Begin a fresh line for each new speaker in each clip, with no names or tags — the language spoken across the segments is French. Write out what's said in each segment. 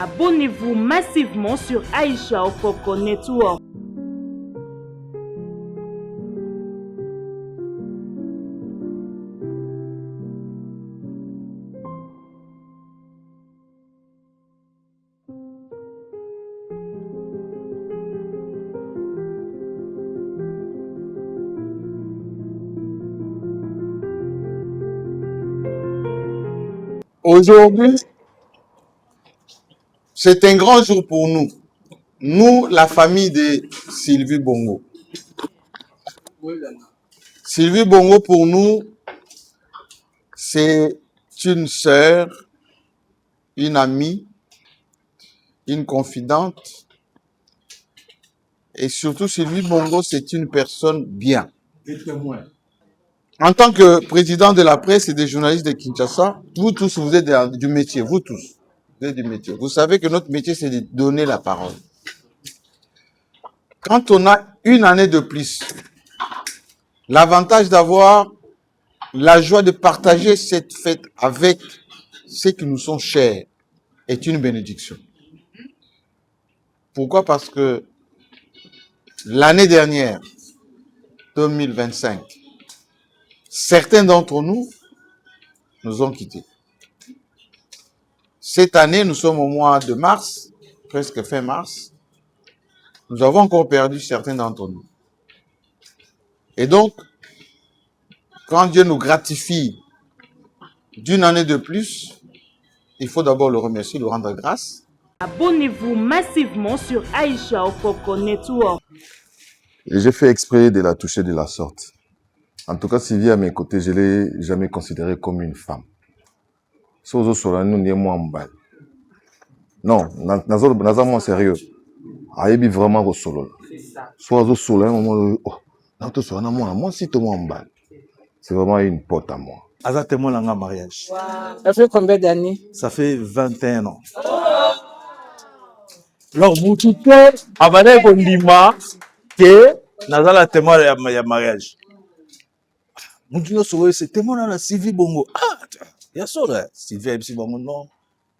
Abonnez-vous massivement sur Aisha Okoko Network.
Aujourd'hui, c'est un grand jour pour nous. Nous, la famille de Sylvie Bongo. Sylvie Bongo, pour nous, c'est une sœur, une amie, une confidente. Et surtout, Sylvie Bongo, c'est une personne bien. En tant que président de la presse et des journalistes de Kinshasa, vous tous, vous êtes du métier, vous tous. Vous êtes du métier. Vous savez que notre métier, c'est de donner la parole. Quand on a une année de plus, l'avantage d'avoir la joie de partager cette fête avec ceux qui nous sont chers est une bénédiction. Pourquoi? Parce que l'année dernière, 2025, certains d'entre nous nous ont quittés. Cette année, nous sommes au mois de mars, presque fin mars. Nous avons encore perdu certains d'entre nous. Et donc, quand Dieu nous gratifie d'une année de plus, il faut d'abord le remercier, lui rendre grâce.
Abonnez-vous massivement sur Aisha Okoko Network.
Et j'ai fait exprès de la toucher de la sorte. En tout cas, Sylvie à mes côtés, je ne l'ai jamais considérée comme une femme. Sozo Solano n'est moi en balle. Non, Nazamo sérieux. Aïbi vraiment au solo. Sozo Solano, oh, Nato Solano, moi, si tout le monde en balle. C'est vraiment une pote à moi.
Aza témoin dans un mariage.
Ça fait combien d'années?
Ça fait 21 ans. Alors, vous tout avez Kondima, que Nazala témoin de mariage. Vous dites, c'est témoin dans la Sylvie Bongo. Ah, il y a ça là. Sylvie Bongo, non.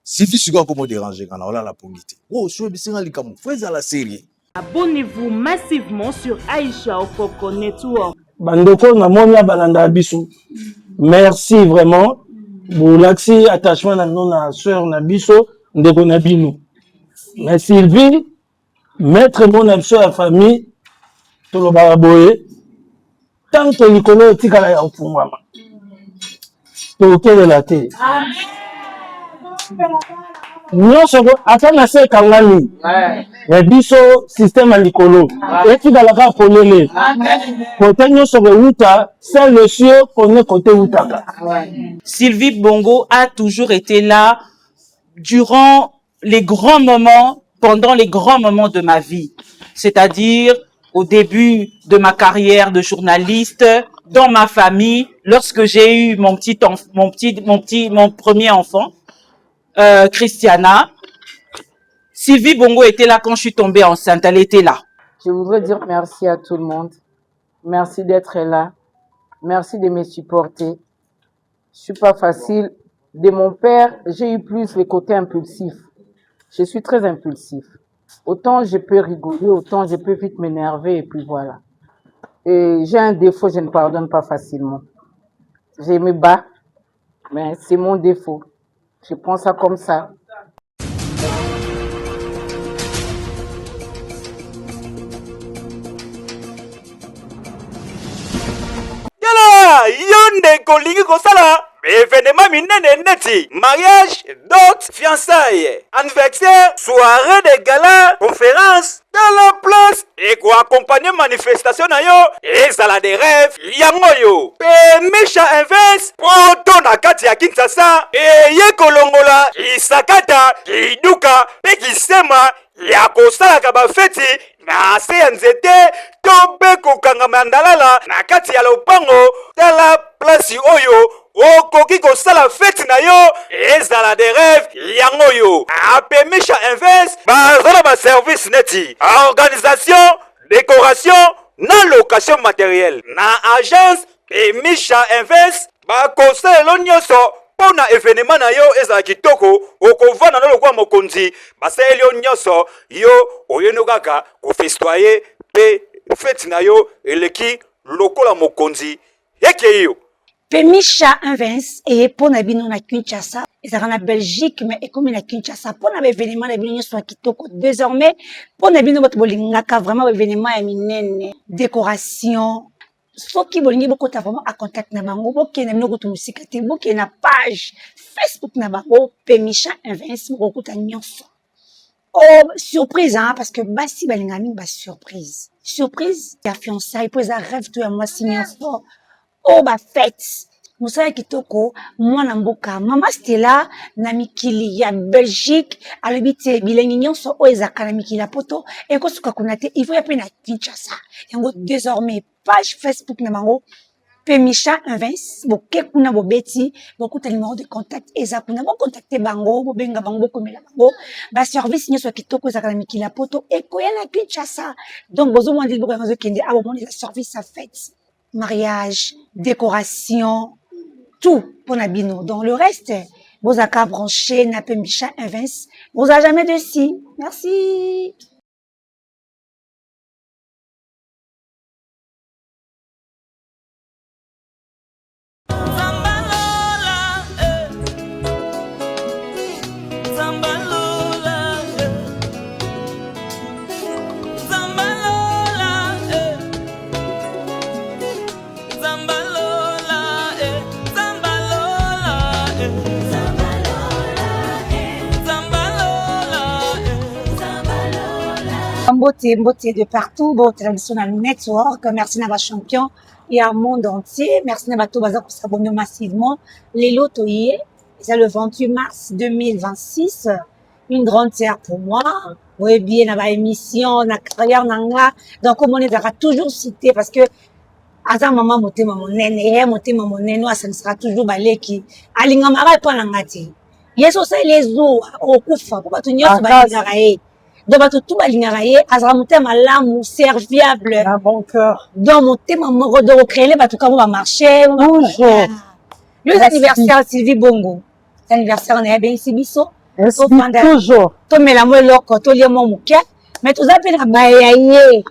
Sylvie, c'est quoi comment déranger quand on a la politique? Oh, je suis bien comme faites à la série.
Abonnez-vous massivement sur Aisha Okoko Network.
Bandoko na monia balanda biso. Merci vraiment. Boulaxi attachement na non sœur na biso ndeko na bino. Mais Sylvie, maître mon abso à famille to lo baraboye. Tant que likolo tikala ya ofungwama. To kele la te. Nous sommes à faire kangani. Mais biso système à l'écolo. Et tu vas la faire polele. Côté nous sommes outa, c'est le cieux qu'on est côté outaka.
Sylvie Bongo a toujours été là durant les grands moments, pendant les grands moments de ma vie. C'est-à-dire au début de ma carrière de journaliste, dans ma famille, lorsque j'ai eu mon premier enfant. Christiana, Sylvie Bongo était là quand je suis tombée enceinte, elle était là.
Je voudrais dire merci à tout le monde. Merci d'être là. Merci de me supporter. Je suis pas facile. De mon père, j'ai eu plus le côté impulsif. Je suis très impulsif. Autant je peux rigoler, autant je peux vite m'énerver et puis voilà. Et j'ai un défaut, je ne pardonne pas facilement. Je me bats, mais c'est mon défaut. Je prends ça comme ça.
Yala, yonde kolingi kosala. Événement minene neti. Mariage, dot, fiançailles, anniversaire, soirée de gala, conférence, dans la place. Et quoi accompagner manifestation na yo. Et ça la des rêves, yango yo. Pe mecha inverse, poto na kati ya Kinshasa. Et ye kolongola, isakata, iduka, pe kisema, ya kosala kaba feti, na se ya nzete, tobe kokanga mandalala, na kati ya lopango, tala place oyo, okoki kosala feti na yo, ezala de rêve, yango yo. Apemisha inverse, bazala ba service neti, organisation, décoration, na location matérielle, na agence, Emisha Inverse, ba kosala nyonso, mpona événement na yo ezala kitoko okovanda na lokwa mokonzi basaeli yo nyonso yo oyeno kaka kofestoye pe fete na yo eleki lokola mokonzi yeke yo.
Pemisha Invens et pour Nabino na Kinshasa, et ça en Belgique, mais et comme na Kinshasa, pour l'événement na Bino soit kitoko. Désormais, pour Nabino votre bolingaka vraiment événement ya minene, décoration. Sauf qui bolingi beaucoup ta vraiment à contact na bango, beaucoup na bino musique te, beaucoup na page Facebook na bango, Pemisha Invens beaucoup ta nyonso. Oh, surprise, hein, parce que basi balingami ba surprise. Surprise, ya fiançailles, pour ça rêve tout à moi signer fort. Oh, ba fête. Moussa kitoko, moi na mboka. Mama Stella, na mikili ya Belgique, alibite bilengi nyonso o ezaka na mikili ya poto, et ko suka kunate, il faut y appeler na Kinshasa. Yango désormais page Facebook na bango, Pemisha Invens, bo kekuna bo beti, beaucoup de numéro de contact ezakuna bo contacter bango, bo benga bango komela bango, ba service nyonso kitoko ezaka na mikili ya poto, et ko ya na Kinshasa. Donc bozo mwandi bo kanzo kende abo mwandi service à fête. Mariage, décoration, tout pour Nabino. Donc le reste, vous avez qu'à brancher, n'a pas Pemisha Invens, vous avez jamais de si. Merci. Beauté de partout, bon, traditionnel network, merci à champion et à monde entier, merci à tout bazar pour s'abonner massivement. Les lotoyés, c'est le 28 mars 2026, une grande terre pour moi. Oui, bien, dans ma émission, na carrière, nanga. Donc, comme on est toujours cité, parce que, à maman, moté, maman, nene, moté, maman, nene, ça ne sera toujours balé qui, alingamara, pas l'angati. Yes, on sait les eaux, au koufa, pour pas tout n'y a pas donc, tout balingaraye, azra motema malamu, serviable. Un bon cœur. Donc, motema moko de créer, tout comme on va marcher. Toujours. Le anniversaire Sylvie Bongo. L'anniversaire, on est bien ici, biso. Toujours. To mela mo loko, to lia mo muke. Mais tout ça, pe na bayaye.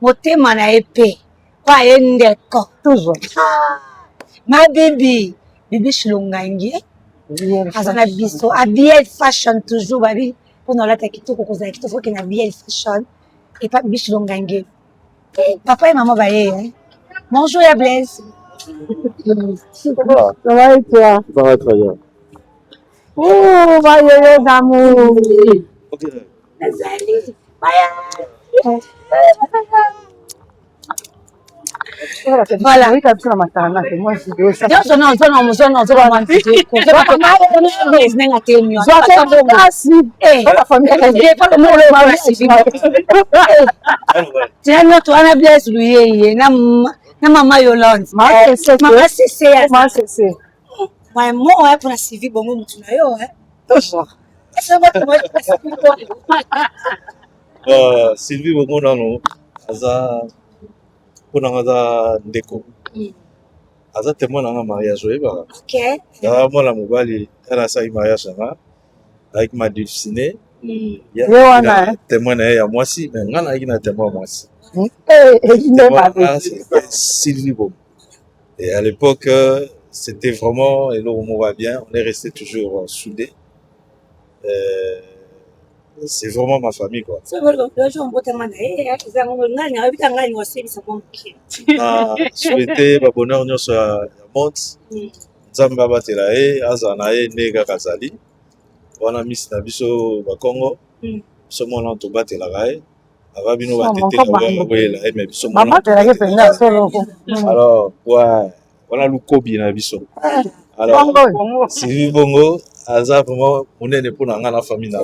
Motema na épée. Kwa endeko. Toujours. Ma baby. Bibi Shilongangi. Azana biso. Habillé fashion, toujours, baby. Pour nous, là, t'as quitté, il faut qu'il y ait une belle fashion. Et pas biche longangue. Papa et maman, bah, bonjour, ya Blaise. Ça va et toi?
Ça va très bien.
Oh, joyeux d'amour. Nazali. Voilà.
Sylvie Bongo nano aza pona ngaza ndeko aza témoin na mariage oyeba
OK
ya mwana mobali ana sa mariage nga avec ma dulcinée
wana
témoin na ya mwasi mais nga na ina témoin mwasi Sylvie Bongo et à l'époque c'était vraiment et on va bien on est resté toujours soudés. C'est vraiment ma famille quoi. Souhaiter ba bonheur nyonso ya monte. Nzambe abatela ye aza na ye ndenge kazali. Wana misi na biso ba Congo. Biso mona to batela ye. Ava bino batete na wela ye mais biso mona. Alors ouais, wana lukobi na biso. Alors Sylvie Bongo aza vraiment monene pour nga na famille na.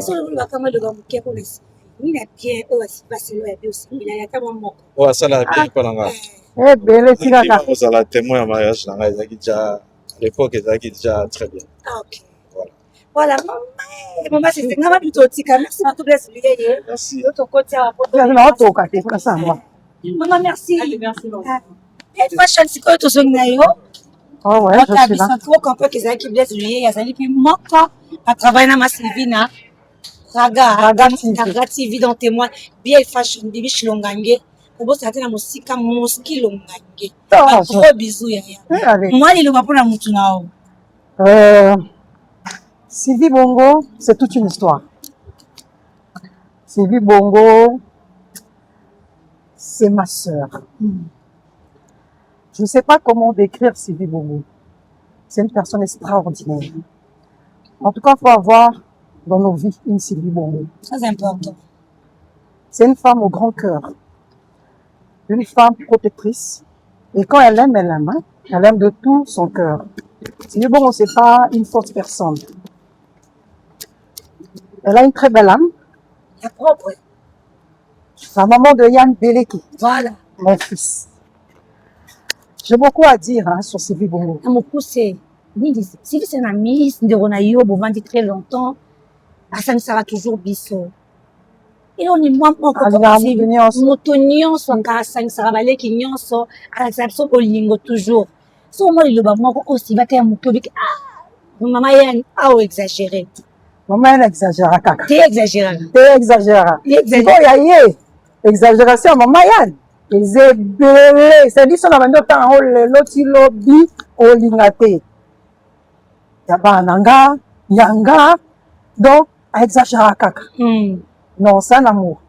Oh asala bien pour nga.
Eh belle tika.
Vous allez témoin à mariage na nga ezaki déjà à l'époque ezaki déjà très bien.
Ah OK. Voilà. Maman c'est nga plutôt tika. Merci à tout blesse lui.
Merci.
D'autre côté à Maman merci. Merci. Et fashion c'est quoi to song na yo?
Oh ouais, je suis là.
Trop comprendre que c'est qui blesse lui, Azali puis moi quoi, à travailler dans ma Sylvina. Raga TV dans témoin, bien fashion, bibi shlongange. Pour vous certains musika moski longange. Trop bisous yaya. Moi il va pour la mutunao.
Sylvie Bongo, c'est toute une histoire. Sylvie Bongo, c'est ma sœur. Je ne sais pas comment décrire Sylvie Bongo. C'est une personne extraordinaire. En tout cas, il faut avoir dans nos vies une Sylvie Bongo.
Très important.
C'est une femme au grand cœur. Une femme protectrice. Et quand elle aime, hein. Elle aime de tout son cœur. Sylvie Bongo, c'est pas une fausse personne. Elle a une très belle âme.
La propre.
La maman de Yann Beleki.
Voilà.
Mon fils. J'ai beaucoup à dire sur Sylvie Bongo.
Mon poussé. Sylvie, c'est une amie. De Ronaïo, bon, dit très longtemps. Ça ne sera toujours bisso. Et on est moins encore motonion, son cas, ça ne sera pas les qui n'y sont, à l'exception au lingo toujours. So, moi, il va aussi, va faire mon public. Maman, il a exagéré.
Maman, elle exagéra, kaka.
T'es exagéré.
T'es exagéré. Exagération, maman, Yann. Ils est belé. C'est dit, ça n'a pas temps, l'autre lobby, au lingate. Yaba, nanga, yanga. Donc, elle exagéra, kaka. Non, c'est un amour.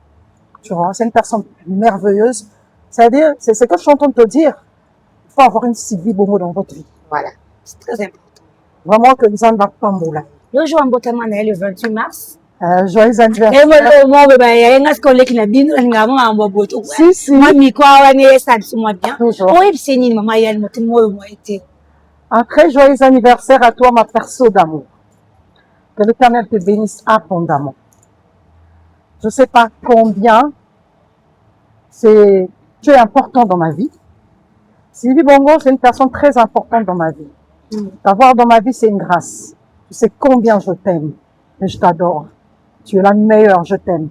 Tu vois, c'est une personne merveilleuse. C'est-à-dire, c'est ce que je suis en train de te dire. Il faut avoir une Sylvie Bongo dans votre vie.
Voilà. C'est très important.
Vraiment que nous en avons pas moula.
Le jour en Botaman, le 28 mars.
Joyeux anniversaire.
Et moi, si. Moi, bien. Oui, c'est une maman,
un très joyeux anniversaire à toi, ma perso d'amour. Que l'Éternel te bénisse abondamment. Je ne sais pas combien tu es important dans ma vie. Sylvie Bongo, c'est une personne très importante dans ma vie. T'avoir dans ma vie, c'est une grâce. Tu sais combien je t'aime et je t'adore. Tu es la meilleure, je t'aime.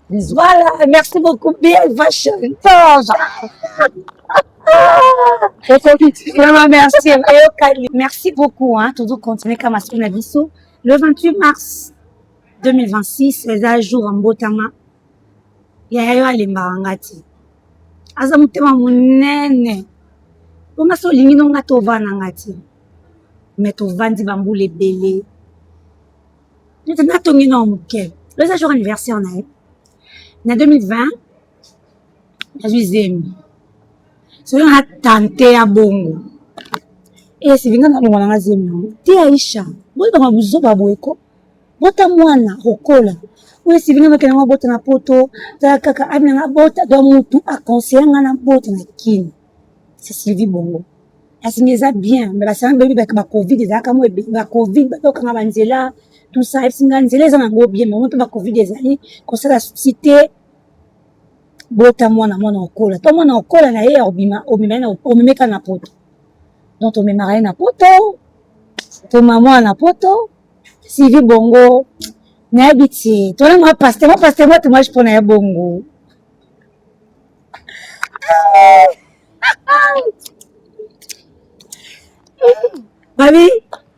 Bisous.
Voilà, merci beaucoup. Bien, vache. Merci. Merci beaucoup. Toujours continuer comme à bisou. Le 28 mars 2026, les jours en Botama. Il y a eu les marangati. Azamutema munene. Comment ça, l'ingé non gato vanangati. Mais tu vandi bambou les belés. Nous t'en attendons non muke. Le jour anniversaire on a. En 2020, je suis aimé. Selon la tante à Bongo. Et c'est venu dans le monde zemi. Ti Aisha, bon dans buzo babweko. Bota mwana rokola. Oui, c'est venu avec un bota na poto. Ta kaka amina bota do mutu a conseiller na bota na kin. C'est Sylvie Bongo. Asingeza bien, mais la semaine bébé avec ma Covid, des akamo ma Covid, donc na banzela, tout ça, singanzela za ngo bien, mais on peut ma Covid des années, comme ça la cité bota mwana okola. To mwana okola na ye obimeka na poto. Donc on me marie na poto. To maman na poto. Sylvie Bongo na habiti. To na moi pasteur moi je prends na Bongo. Babi,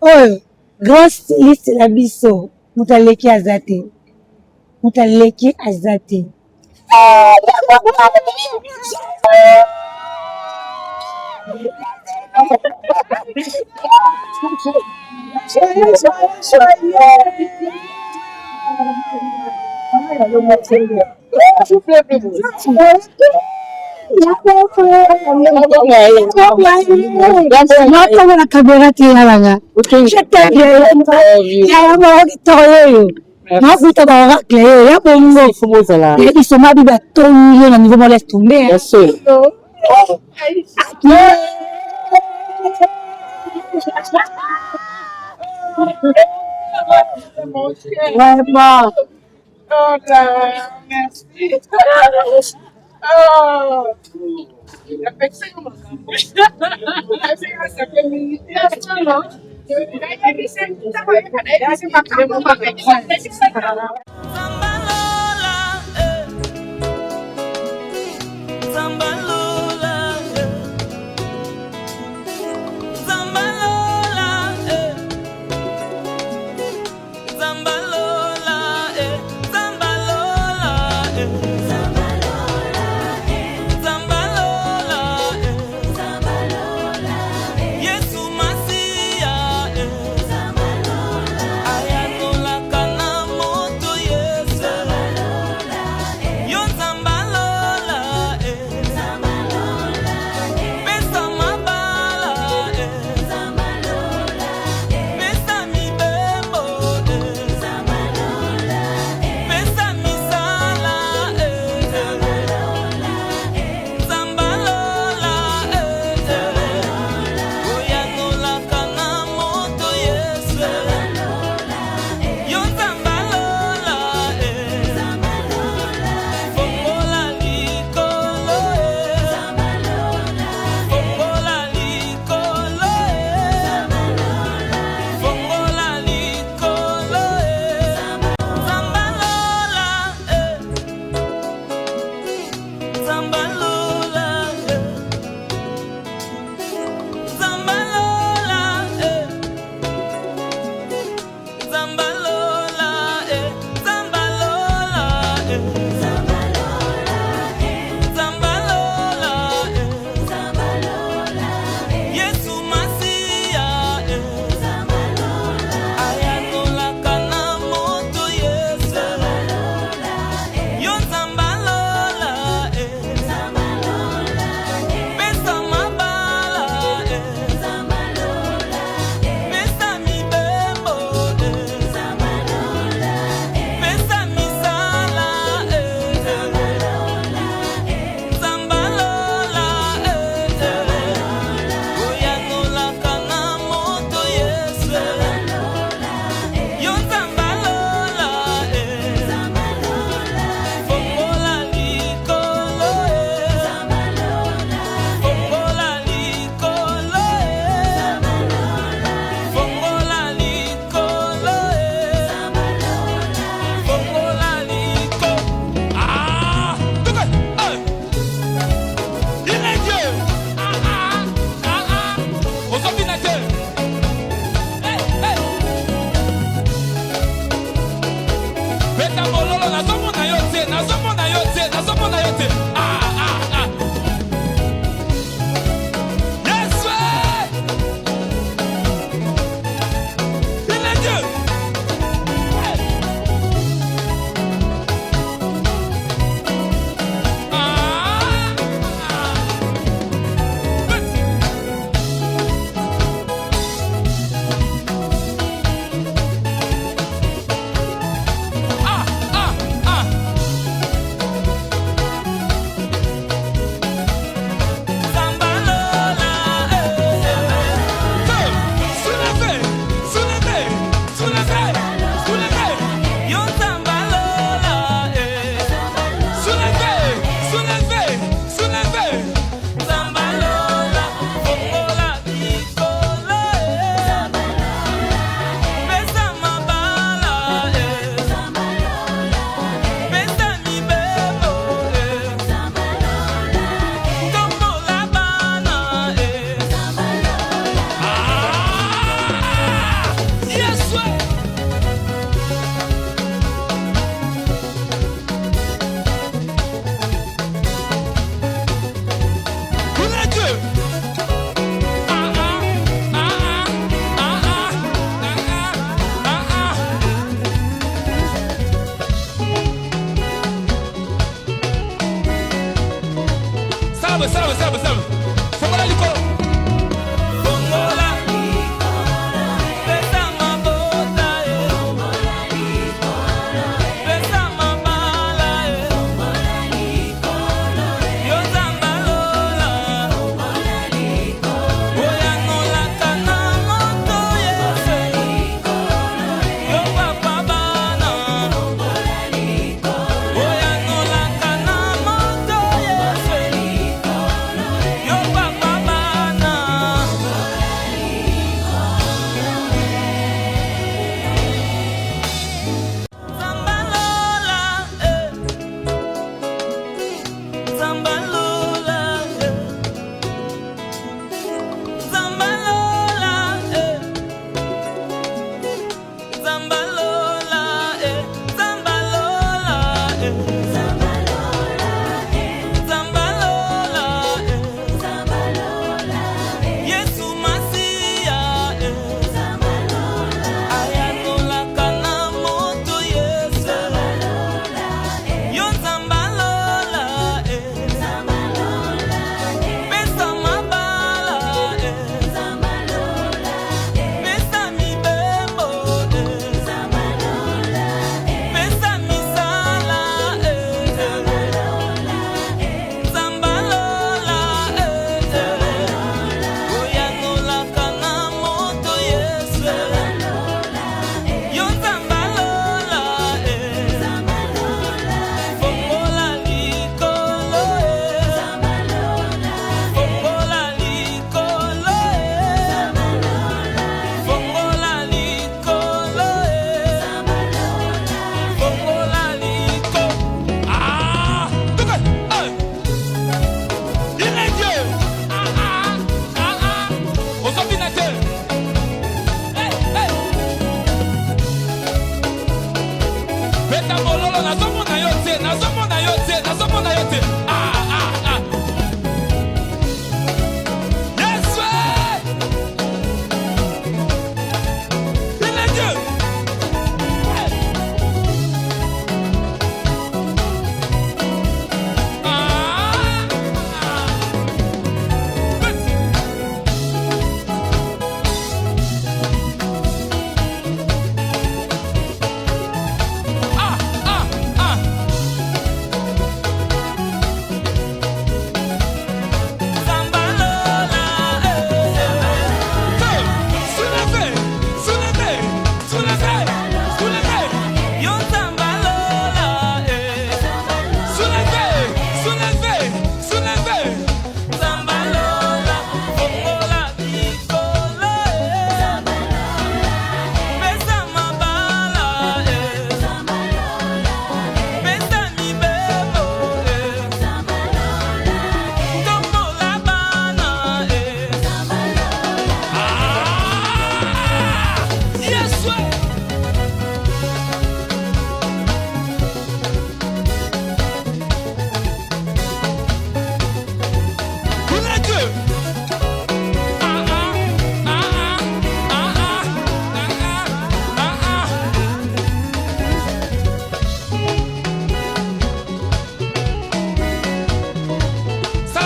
oh, grand styliste la biso. Mutaleki azate.
Vraiment. Oh là, merci. Oh. La personne
Zambalola,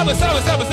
Zambalola,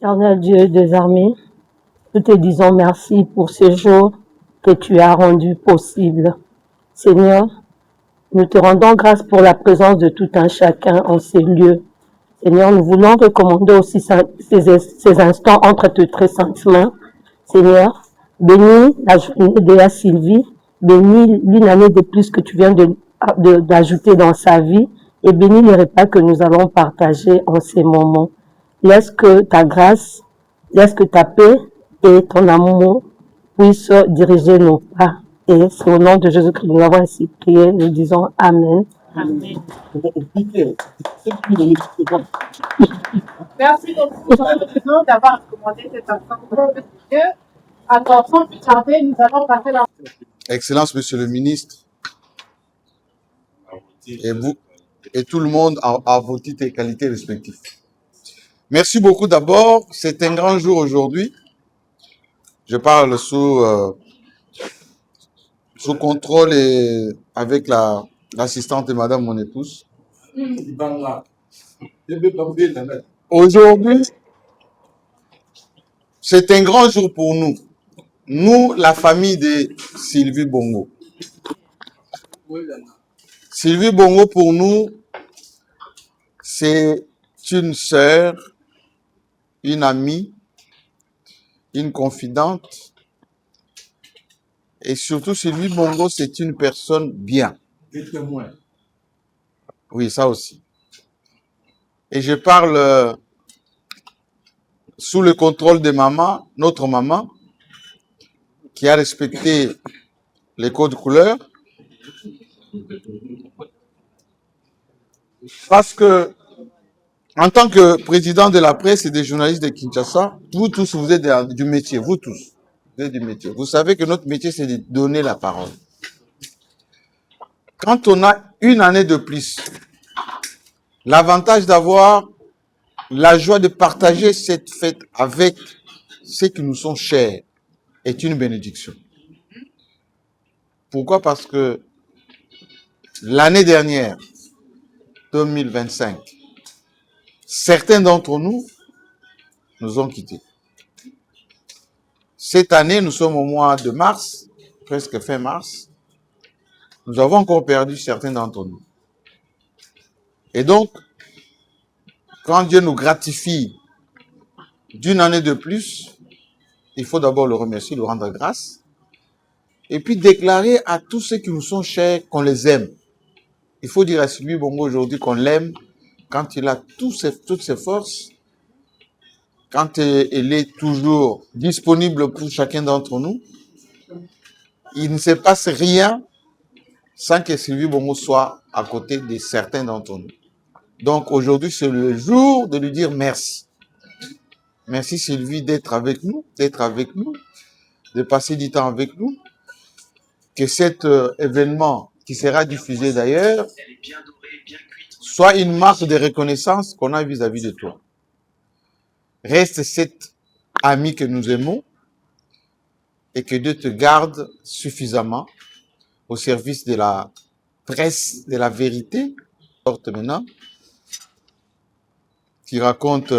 Éternel Dieu des armées, nous te disons merci pour ce jour que tu as rendu possible. Seigneur, nous te rendons grâce pour la présence de tout un chacun en ces lieux. Seigneur, nous voulons recommander aussi ces instants entre tes très saintes mains.
Seigneur, bénis la journée de la Sylvie, bénis l'une année de plus que tu viens d'ajouter dans sa vie et bénis les repas que nous allons partager en ces moments. Laisse que ta grâce, laisse que ta paix et ton amour puissent diriger nos pas. Et c'est au nom de Jésus-Christ que nous avons ainsi prié, nous disons Amen.
Amen. Merci beaucoup, Jean-Bruno, d'avoir recommandé cette ensemble de Dieu. Alors, sans plus tarder, nous allons passer la...
Excellence, Monsieur le ministre, et vous, et tout le monde à vos titres et qualités respectifs. Merci beaucoup d'abord. C'est un grand jour aujourd'hui. Je parle sous contrôle et avec l'assistante de Madame mon épouse. Aujourd'hui, c'est un grand jour pour nous. Nous, la famille de Sylvie Bongo. Sylvie Bongo, pour nous, c'est une sœur, une amie, une confidente. Et surtout, Sylvie Bongo, c'est une personne bien. Oui, ça aussi. Et je parle sous le contrôle de maman, notre maman, qui a respecté les codes couleurs. Parce que, en tant que président de la presse et des journalistes de Kinshasa, vous tous, vous êtes du métier, vous tous, vous êtes du métier. Vous savez que notre métier, c'est de donner la parole. Quand on a une année de plus, l'avantage d'avoir la joie de partager cette fête avec ceux qui nous sont chers est une bénédiction. Pourquoi? Parce que l'année dernière, 2025, certains d'entre nous nous ont quittés. Cette année, nous sommes au mois de mars, presque fin mars. Nous avons encore perdu certains d'entre nous. Et donc, quand Dieu nous gratifie d'une année de plus, il faut d'abord le remercier, lui rendre grâce, et puis déclarer à tous ceux qui nous sont chers qu'on les aime. Il faut dire à Sylvie Bongo aujourd'hui qu'on l'aime quand il a toutes ses forces, quand elle est toujours disponible pour chacun d'entre nous. Il ne se passe rien sans que Sylvie Bongo soit à côté de certains d'entre nous. Donc aujourd'hui, c'est le jour de lui dire merci. Merci Sylvie d'être avec nous, de passer du temps avec nous. Que cet événement, qui sera diffusé d'ailleurs, soit une marque de reconnaissance qu'on a vis-à-vis de toi. Reste cet ami que nous aimons et que Dieu te garde suffisamment au service de la presse, de la vérité, maintenant, qui raconte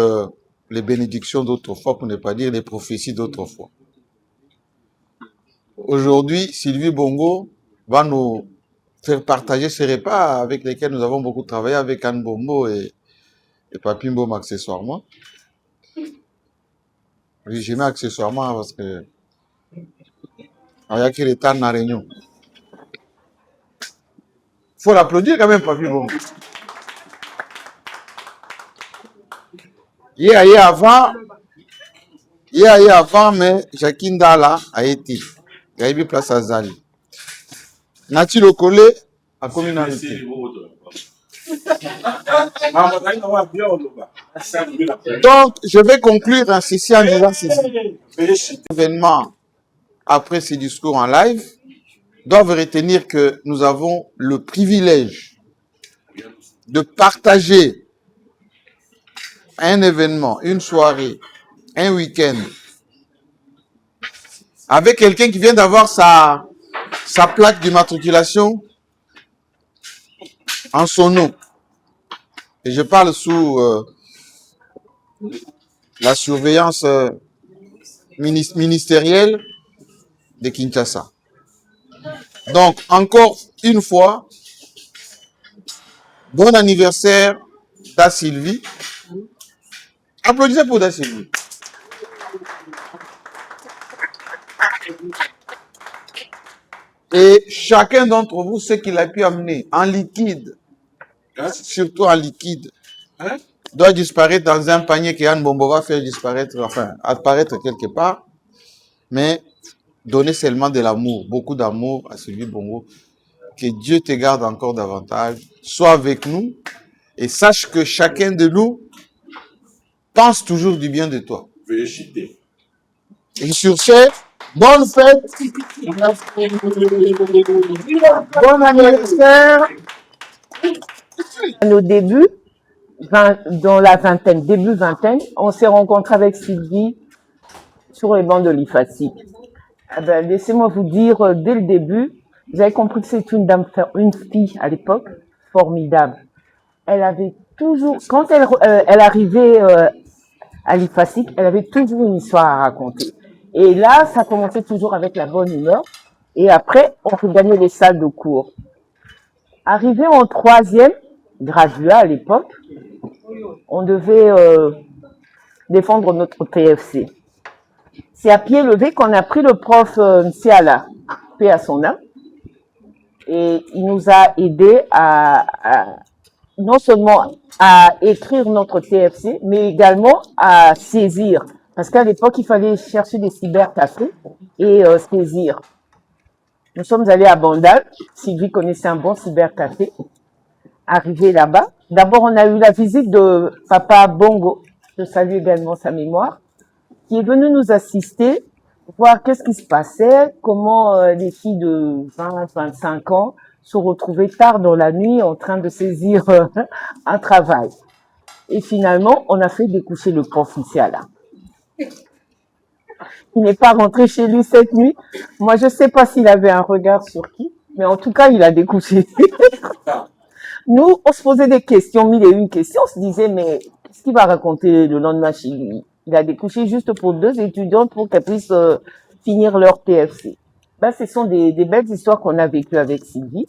les bénédictions d'autrefois, pour ne pas dire les prophéties d'autrefois. Aujourd'hui, Sylvie Bongo va nous faire partager ces repas avec lesquels nous avons beaucoup travaillé avec Anne Bombo et Papi Mbom accessoirement. Oui, j'ai mis accessoirement parce que il y a que l'état de la réunion. Il faut l'applaudir quand même, Papi Mbom. Hier avant, mais Jacqueline Dala a été. Il y a eu place à Zali. Nati Lokole a commis une année. Donc, je vais conclure en ceci en disant ceci. Événement, après ces discours en live, doivent retenir que nous avons le privilège de partager un événement, une soirée, un week-end, avec quelqu'un qui vient d'avoir sa plaque d'immatriculation en son nom. Et je parle sous la surveillance ministérielle de Kinshasa. Donc, encore une fois, bon anniversaire Da Sylvie. Applaudissez pour Da Sylvie. Et chacun d'entre vous, ce qu'il a pu amener en liquide, surtout en liquide, doit disparaître dans un panier que Yann Bombo va faire disparaître, enfin, apparaître quelque part. Mais donnez seulement de l'amour, beaucoup d'amour à Sylvie Bongo. Que Dieu te garde encore davantage. Sois avec nous et sache que chacun de nous pense toujours du bien de toi. Et sur ce, bonne fête. Bon anniversaire.
À nos débuts, dans la vingtaine, début vingtaine, on s'est rencontré avec Sylvie sur les bancs de l'IFACIC. Eh ben, laissez-moi vous dire, dès le début, vous avez compris que c'est une dame, une fille à l'époque, formidable. Elle avait toujours, quand elle arrivait à l'IFACIC, elle avait toujours une histoire à raconter. Et là, ça commençait toujours avec la bonne humeur. Et après, on regagnait les salles de cours. Arrivé en troisième, graduat à l'époque, on devait défendre notre TFC. C'est à pied levé qu'on a pris le prof Nsiala, paix à son âme, et il nous a aidé non seulement à écrire notre TFC, mais également à saisir. Parce qu'à l'époque, il fallait chercher des cybercafés et saisir. Nous sommes allés à Bandal. Sylvie connaissait un bon cybercafé. Arrivé là-bas, d'abord, on a eu la visite de Papa Bongo. Je salue également sa mémoire, qui est venu nous assister, voir qu'est-ce qui se passait, comment les filles de 20, 25 ans se retrouvaient tard dans la nuit en train de saisir un travail. Et finalement, on a fait découcher le prof Nsiala. Il n'est pas rentré chez lui cette nuit. Moi, je ne sais pas s'il avait un regard sur qui, mais en tout cas, il a découché. Nous, on se posait des questions, mille et une questions. On se disait, mais qu'est-ce qu'il va raconter le lendemain chez lui? Il a découché juste pour 2 étudiantes pour qu'elles puissent finir leur TFC. Ben, ce sont des belles histoires qu'on a vécues avec Sylvie.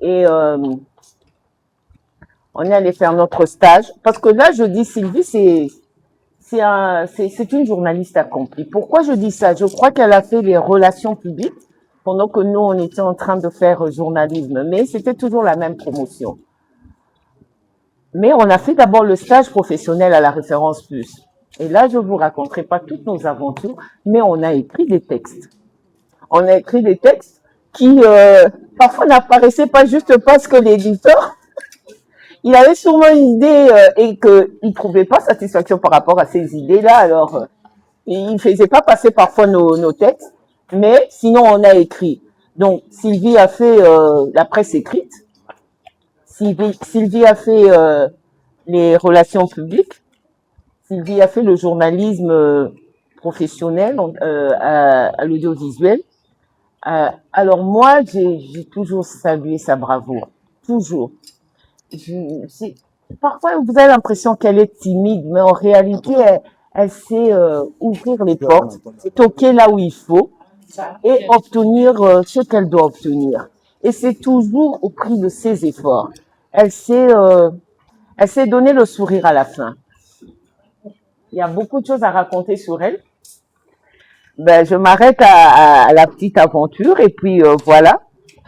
Et on est allé faire notre stage. Parce que là, je dis Sylvie, c'est une journaliste accomplie. Pourquoi je dis ça? Je crois qu'elle a fait les relations publiques pendant que nous, on était en train de faire journalisme. Mais c'était toujours la même promotion. Mais on a fait d'abord le stage professionnel à la Référence Plus. Et là, je vous raconterai pas toutes nos aventures, mais on a écrit des textes. On a écrit des textes qui, parfois n'apparaissaient pas juste parce que l'éditeur, il avait sûrement une idée et qu'il trouvait pas satisfaction par rapport à ces idées-là. Alors, il faisait pas passer parfois nos textes, mais sinon on a écrit. Donc, Sylvie a fait la presse écrite. Sylvie a fait les relations publiques. Sylvie a fait le journalisme professionnel à l'audiovisuel. Alors moi, j'ai toujours salué sa bravoure. Toujours. Parfois, vous avez l'impression qu'elle est timide, mais en réalité, elle sait ouvrir les portes, toquer là où il faut et obtenir ce qu'elle doit obtenir. Et c'est toujours au prix de ses efforts. Elle sait donner le sourire à la fin. Il y a beaucoup de choses à raconter sur elle. Ben, je m'arrête à la petite aventure et puis voilà.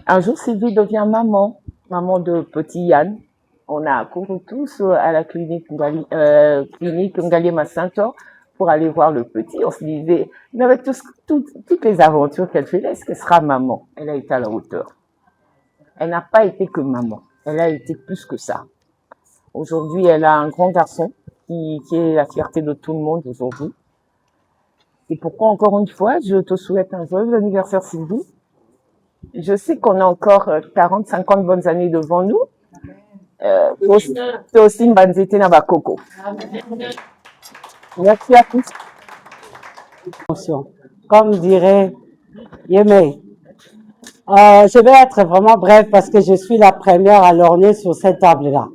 Un jour, Sylvie devient maman de petit Yann. On a couru tous à la clinique Ngali Massantor pour aller voir le petit. On se disait, mais avec toutes les aventures qu'elle fait, est-ce qu'elle sera maman? Elle a été à la hauteur. Elle n'a pas été que maman. Elle a été plus que ça. Aujourd'hui, elle a un grand garçon qui est la fierté de tout le monde aujourd'hui. Et pourquoi, encore une fois, je te souhaite un joyeux anniversaire, Sylvie. Je sais qu'on a encore 40, 50 bonnes années devant nous. C'est aussi une banzete na bakoko. Merci à tous.
Comme dirait Yémé, je vais être vraiment bref parce que je suis la première à lorgner sur cette table-là.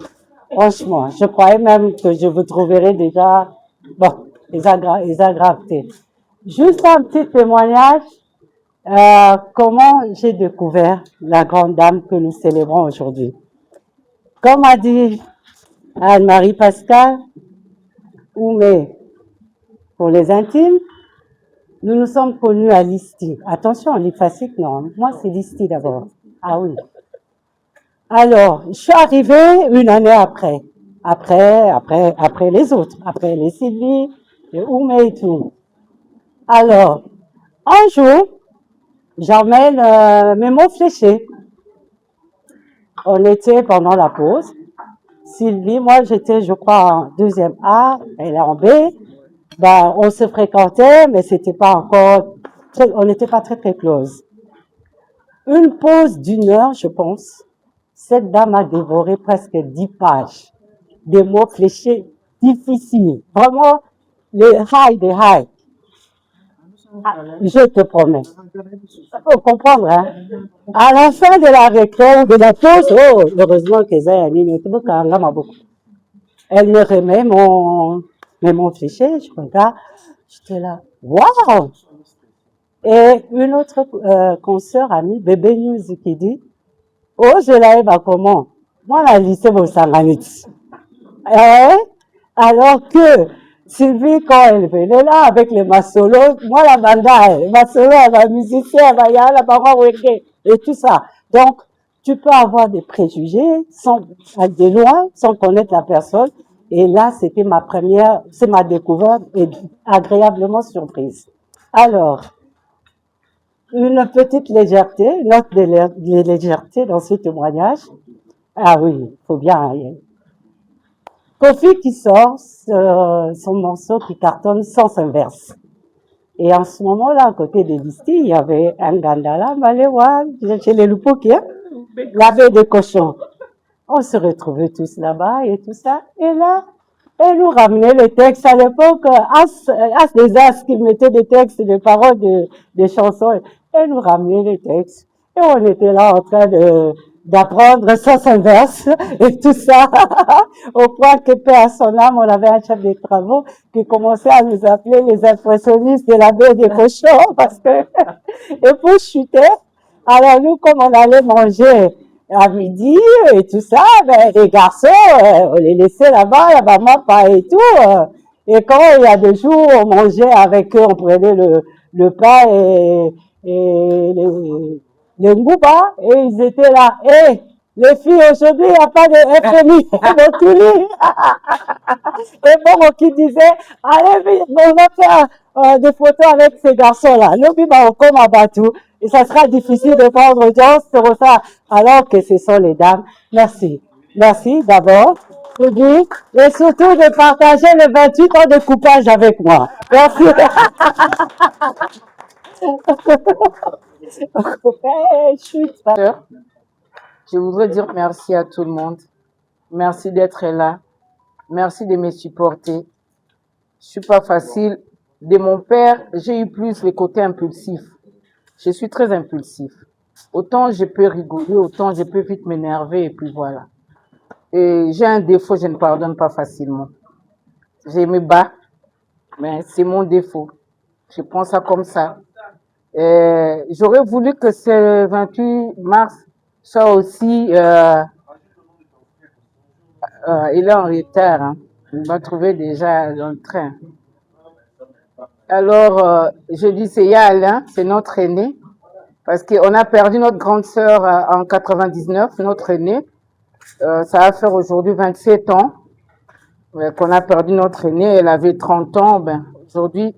Franchement, je croyais même que je vous trouverais déjà, bon, les aggravetés. Juste un petit témoignage, comment j'ai découvert la grande dame que nous célébrons aujourd'hui. Comme a dit Anne-Marie Pascal, Oumé pour les intimes, Nous nous sommes connus à l'ISTI. Attention, l'IFASIC, non. Moi, c'est l'ISTI d'abord. Ah oui. Alors, je suis arrivée une année après. Après les autres. Après les Sylvie, les Oumé et tout. Alors, un jour, j'emmène mes mots fléchés. On était pendant la pause. Sylvie, moi, j'étais, je crois, en 2e A, elle est en B. Ben, on se fréquentait, mais c'était pas encore, on n'était pas très close. Une pause d'1 heure, je pense. Cette dame a dévoré presque 10 pages. Des mots fléchés difficiles. Vraiment, les high des high. Ah, je te promets. Faut comprendre, hein. À la fin de la récré ou de la pause, oh, heureusement que elle me remet mon fichier, je regarde, j'étais là, waouh! Et une autre consoeur amie, Bébé News, qui dit, oh, je l'arrive à comment? Moi, la lycée, vous s'en alors que Sylvie, quand elle venait là, avec les massolos, moi, la banda, les massolos, la musicienne, la parole, et tout ça. Donc, tu peux avoir des préjugés sans, de loin, sans connaître la personne. Et là, c'était c'est ma découverte et agréablement surprise. Alors, une petite légèreté, une note de légèreté dans ce témoignage. Ah oui, faut bien. Kofi qui sort son morceau qui cartonne sans inverse. Et en ce moment-là, à côté de l'Isti, il y avait un gandala, Maléwa, chez les Lupoki, laver des cochons. On se retrouvait tous là-bas et tout ça. Et là, elle nous ramenait les textes. À l'époque, As des As qui mettaient des textes, des paroles des chansons. Elle nous ramenait les textes. Et on était là en train d'apprendre sans inverse et tout ça. Au point que, paix à son âme, on avait un chef de travaux qui commençait à nous appeler les impressionnistes de la baie des cochons parce que, et pour chuter, alors nous, comme on allait manger à midi et tout ça, ben, les garçons, on les laissait là-bas, la maman pas et tout. Et quand il y a des jours, on mangeait avec eux, on prenait le pain et les ngouba, et ils étaient là. Eh, les filles, aujourd'hui, il n'y a pas de FMI, de Touli. Et bon, qui disait, allez, on va faire des photos avec ces garçons-là. Nous, on comme à Batou. Et ça sera difficile de prendre audience sur ça, alors que ce sont les dames. Merci. Merci d'abord, public, et surtout de partager les 28 ans de coupage avec moi. Merci.
Je voudrais dire merci à tout le monde. Merci d'être là. Merci de me supporter. Je suis pas facile. De mon père, j'ai eu plus le côté impulsif. Je suis très impulsif. Autant je peux rigoler, autant je peux vite m'énerver et puis voilà. Et j'ai un défaut, je ne pardonne pas facilement. Je me bats, mais c'est mon défaut. Je prends ça comme ça. J'aurais voulu que ce 28 mars soit aussi... il est en retard, hein. Il va trouver déjà dans le train. Alors, je dis c'est Alain, c'est notre aîné, parce qu'on a perdu notre grande sœur en 99, notre aîné. Ça va faire aujourd'hui 27 ans qu'on a perdu notre aîné. Elle avait 30 ans. Ben, aujourd'hui,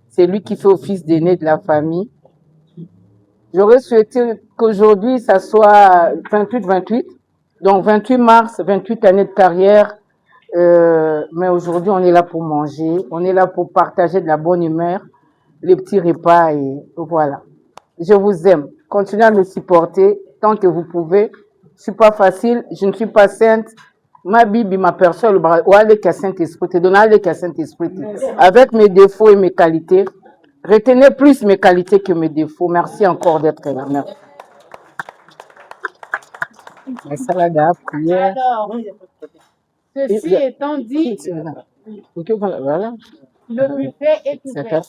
c'est lui qui fait office d'aîné de la famille. J'aurais souhaité qu'aujourd'hui, ça soit 28-28, donc 28 mars, 28 années de carrière. Mais aujourd'hui, on est là pour manger, on est là pour partager de la bonne humeur, les petits repas et voilà. Je vous aime. Continuez à me supporter tant que vous pouvez. Je suis pas facile, je ne suis pas sainte. Ma Bible m'aperçoit le bras, ou avec le Saint-Esprit, te donner avec le Saint-Esprit. Avec mes défauts et mes qualités. Retenez plus mes qualités que mes défauts. Merci encore d'être là. Merci.
Ceci étant dit,
Voilà.
le buffet est ouvert.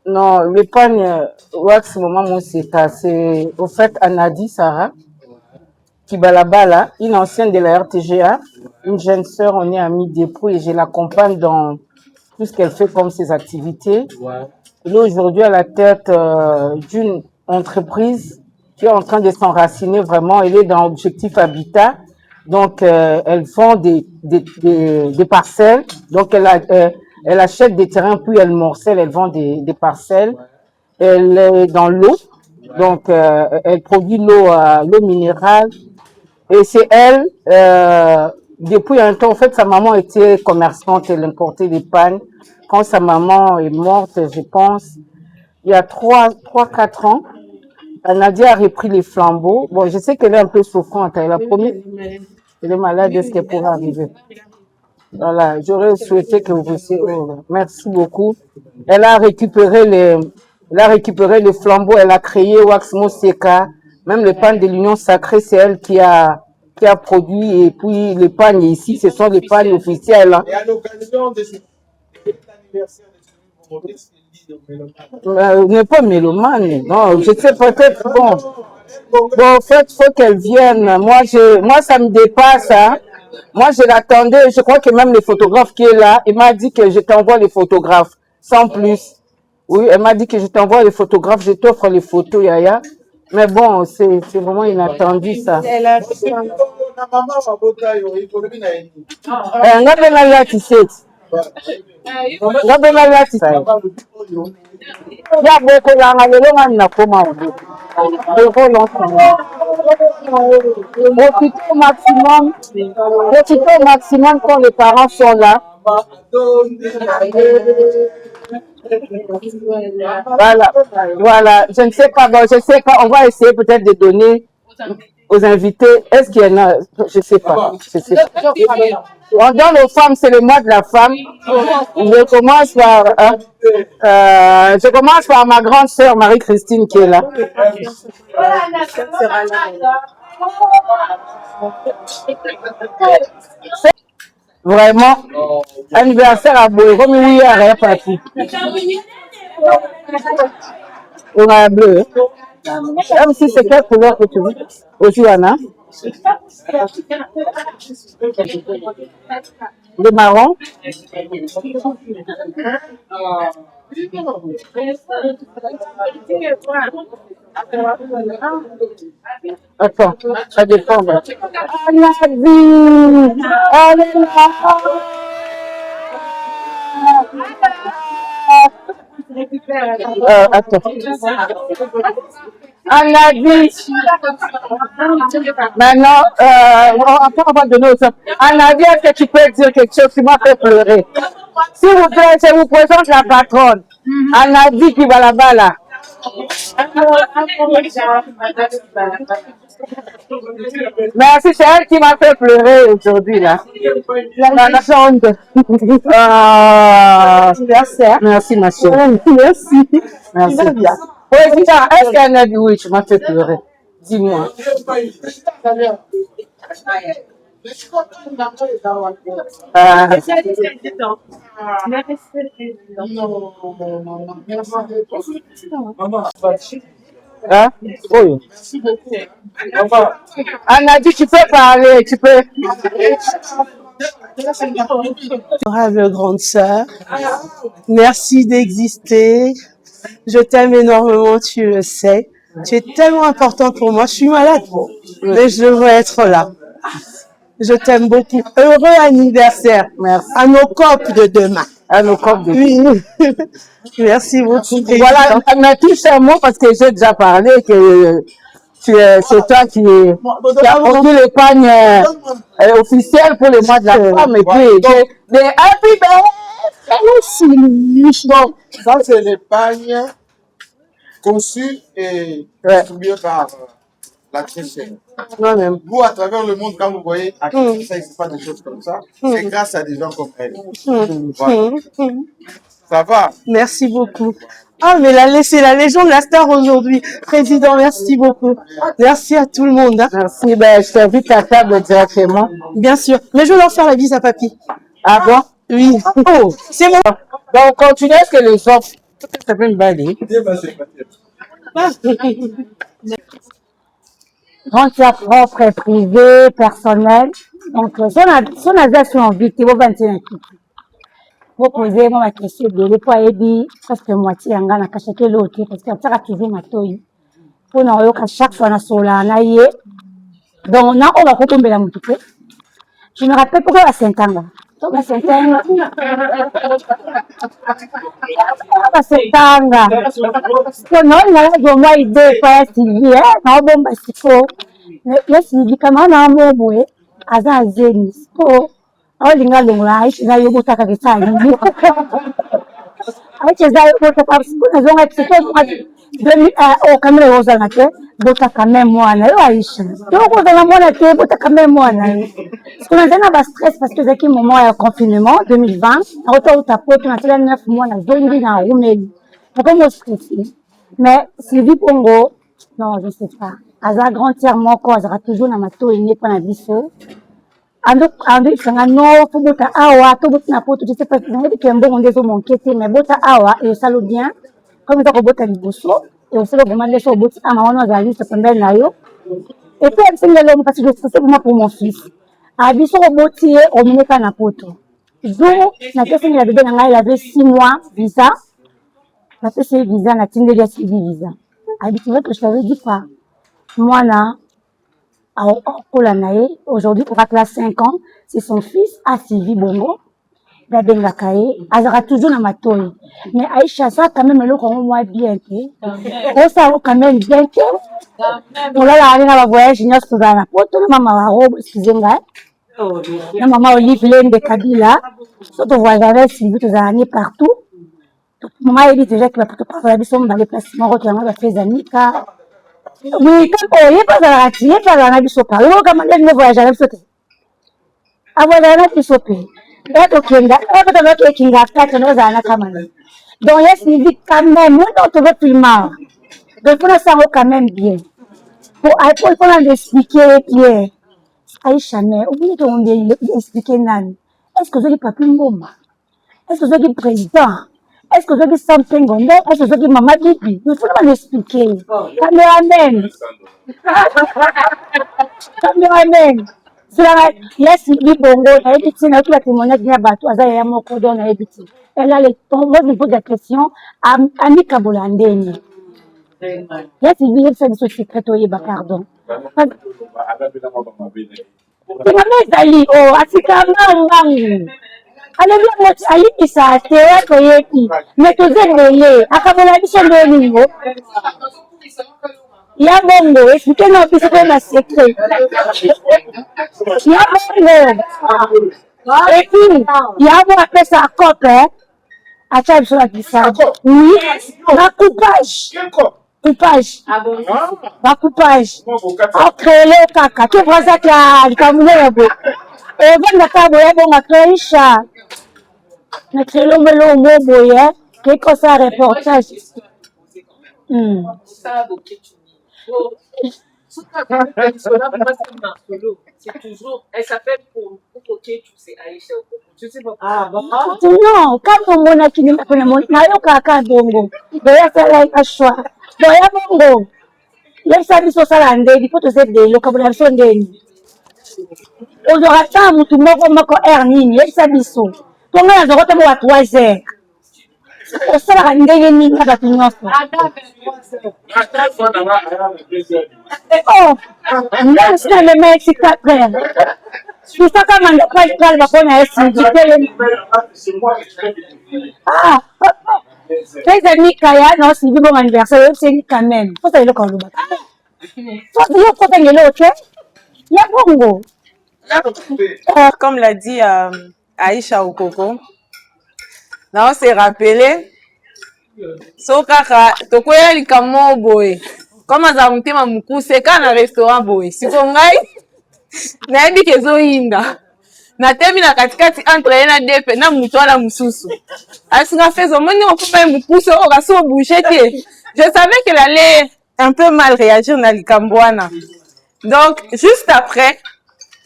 Non, l'épargne wax maman Mousseka, c'est au fait Anadi Sarah qui balabala, une ancienne de la RTGA, une jeune sœur, on est amis d'époux et je l'accompagne dans tout ce qu'elle fait comme ses activités. Elle est aujourd'hui à la tête d'une entreprise qui est en train de s'enraciner vraiment. Elle est dans Objectif Habitat. Donc, elle vend des parcelles. Donc, elle achète des terrains, puis elle morcelle, elle vend des parcelles. Elle est dans l'eau. Donc, elle produit l'eau minérale. Et c'est elle, depuis un temps, en fait, sa maman était commerçante, elle importait des pannes. Quand sa maman est morte, je pense, il y a 3-4 ans, Nadia a repris les flambeaux. Bon, je sais qu'elle est un peu souffrante. Elle a promis, elle est malade, est-ce qu'elle pourra arriver? Voilà, j'aurais souhaité que vous puissiez. Merci beaucoup. Elle a récupéré les flambeaux, elle a créé Wax Moseka. Même les pannes de l'Union Sacrée, c'est elle qui a produit. Et puis les pannes ici, ce sont les pannes officielles. Hein.
Et à l'occasion de cet anniversaire de
n'est pas mélomane, non, je sais peut-être, bon, en fait, faut qu'elle vienne, moi, ça me dépasse, hein. Moi, je l'attendais, je crois que même le photographe qui est là, il m'a dit que je t'envoie les photographes, sans plus. Oui, elle m'a dit que je t'envoie les photographes, je t'offre les photos, Yaya. Mais bon, c'est vraiment inattendu, ça. Profitez au maximum quand les parents sont là. Voilà, je ne sais pas, on va essayer peut-être de donner aux invités. Est-ce qu'il y en a? Je ne sais pas. On donne aux femmes, c'est le mois de la femme. Je commence par ma grande sœur Marie-Christine qui est là. Vraiment, anniversaire à Boéro, mais oui, à rien parti. On a un bleu. Même si c'est quelle couleur que tu veux. Aussi, Anna. Le marron. Attends, ça dépend. Attends. Maintenant, on va donner aux hommes. Anadi, est-ce que tu peux dire quelque chose qui m'a fait pleurer? S'il vous plaît, je vous présente la patronne. Anadi qui va là-bas, là. Merci, c'est elle qui m'a fait pleurer aujourd'hui, là. La sonde. Merci, ma chérie. Merci. Président, est-ce qu'elle a dit oui, tu m'as fait pleurer? Dis-moi. Hein? Oui. Anna dit, tu peux parler, tu peux.
Honorable grande sœur, merci d'exister. Je t'aime énormément, tu le sais. Tu es tellement important pour moi. Je suis malade, mais je veux être là. Je t'aime beaucoup. Heureux anniversaire.
Merci.
À nos copes de demain.
À nos copes de demain.
Oui. Merci beaucoup.
Voilà, mais touche un mot parce que j'ai déjà parlé que c'est toi qui a produit l'épargne officielle pour le mois de la femme. Et puis, des happy birthday.
Donc, ça, c'est l'épargne conçue et distribuée par la Christienne. Vous, à travers le monde, quand vous voyez à qui ça n'existe pas des choses comme ça, c'est grâce à des gens comme elle. Voilà. Ça va?
Merci beaucoup. Ah, mais c'est la légende, la star aujourd'hui. Président, merci beaucoup. Merci à tout le monde. Hein.
Merci, ben, je t'invite à table directement.
Bien sûr. Mais je vais leur faire la bise à papy.
Ah bon?
Oui.
Oh,
c'est bon.
Donc, continuez ce que les autres. Ça fait une balle. Rentière propre, privé, personnel. Donc, son aviation en vie, tu vas 21 vous posez moi ma question de l'époque et presque moitié en Ghana caché que l'autre parce que ça a toujours ma toy pour nous à chaque fois na sola na yé donc na on va tomber la montée je me rappelle pourquoi la Saint-Anga donc la Saint-Anga la Saint-Anga que non il y a moi idée pas Sylvie hein non bon bah c'est faux mais Sylvie comment na mo boé aza zeni ko olinga longla aisha yobuta kabisa hivi aisha yobuta kabisa kuna zonga tsiko demi o kamera yoza nake bota kamera mwana yo aisha donc dans mwana ke bota kamera mwana kuna tena ba stress parce que zaki moment ya confinement 2020 auto utapoto na tena 9 mois na zongi na rumeli pourquoi moi stressé mais Sylvie Bongo non je sais pas aza grandement quoi aza toujours na mato ine pa na biso ando sanga no fubuta awa to butina poto je sais pas que kembo ndezo monkete mais bota awa et ça le bien comme ça ko bota liboso et on se le demande sur bota ama wana za juste pendant na yo et puis elle singa lo parce que c'est pour mon fils a biso ko botie o mineka na poto zo na kesi la bébé na il avait 6 mois visa na pese visa na tindeli ya visa a biso que je t'avais dit pas moi là aujourd'hui, pour classe 5 ans, c'est son fils, Sylvie Bongo. La Bengakaye, elle sera toujours dans ma toile. Mais Aïcha, ça, quand même, elle est moins bien. Ça, quand même, bien que. Pour là, elle a un voyage, il y a ce que la poto, la maman robe, excusez-moi. La maman Olive Lane de Kabila. Surtout, voyage, Sylvie, tu as gagné partout. Maman, elle dit déjà que la poto, par la bisom, dans les placements, retournant à ses amis, car. Oui, quand on est pas dans la tire, pas dans la bisopa. On va commander le voyage à la sauter. Avoir la bisopa. Et au Kenda, et peut être que Kinga fait nos années comme donc, il dit quand même, nous, on te veut plus mal. Donc, on a ça quand même bien. Pour expliquer bien. Aïcha, mais oubliez de bien expliquer nan. Est-ce que vous avez pas plus moment? Est-ce que vous avez président? Est-ce que vous avez something on there? Est-ce que vous avez maman Bibi? Il faut pas l'expliquer. Caméraman. Caméraman. C'est la yes, Sylvie Bongo, elle est petite, elle a témoigné de bateau, elle a mon cordon, elle est petite. Elle a les tons, moi je me pose la question, Ami Kabolandeni. Yes, Sylvie, elle fait de ce secret, pardon. C'est ma mère Zali, oh, Atika Mangang. Ale bien moti ali isa tewa koyeki meto zengele akabola biso ndeni ngo ya bongo explique na biso na secret ya bongo et puis ya bo apesa cope acha biso la bisa oui la coupage la coupage akrele kaka ke braza ka kamule yabo e venda kabo yabo ngakreisha na créé le mot boyer qui est ça reportage
c'est toujours elle s'appelle pour Ketu c'est Aïcha je sais pas
non quand on a qui na yo kaka bongo boya sala ashwa boya bongo y'a ça biso sala ndeli faut te faire de lokabula biso ndeni ozora ta mutu moko nini y'a ça biso tonga na zoko temo wa 3 heures osalaka ndenge nini na bato nyonso ndenge sina mema esika frère pisaka manda kalba mpona esindikele peza mikaya na osibi bon anniversaire oyebiseli quand même posa eloko alobaka yo kotangele oke ya bongo
comme l'a dit Aïcha Okoko, on s'est rappelé, so kaka, tokoya likamo boy, comme aza mutema mukuse ka na restaurant boy, siko ngai, na yebi kezo yinda, natemi na katikati entre ye na depe na mutu wana mosusu asinga feza omoni okopa ye mopuse oyo kasi obouge te. Je savais qu'elle allait un peu mal réagir na likambo wana. Donc juste après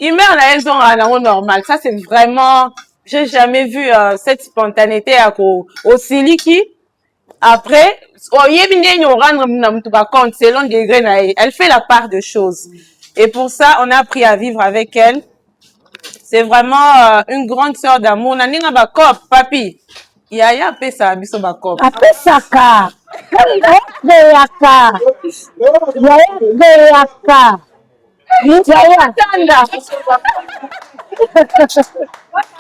humeur na elles ont un normal. Ça c'est vraiment, j'ai jamais vu cette spontanéité au siliki. Après on rendre compte selon le degré na elle fait la part de choses. Et pour ça on a appris à vivre avec elle. C'est vraiment une grande sœur d'amour. Naninga ba cop papi. Yaya pesa biso ba cop.
Apesaka. Yaka. Yaka.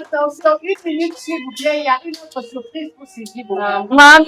Attention, une minute s'il vous plaît, il y a une autre surprise pour Sylvie Bongo.
Maman.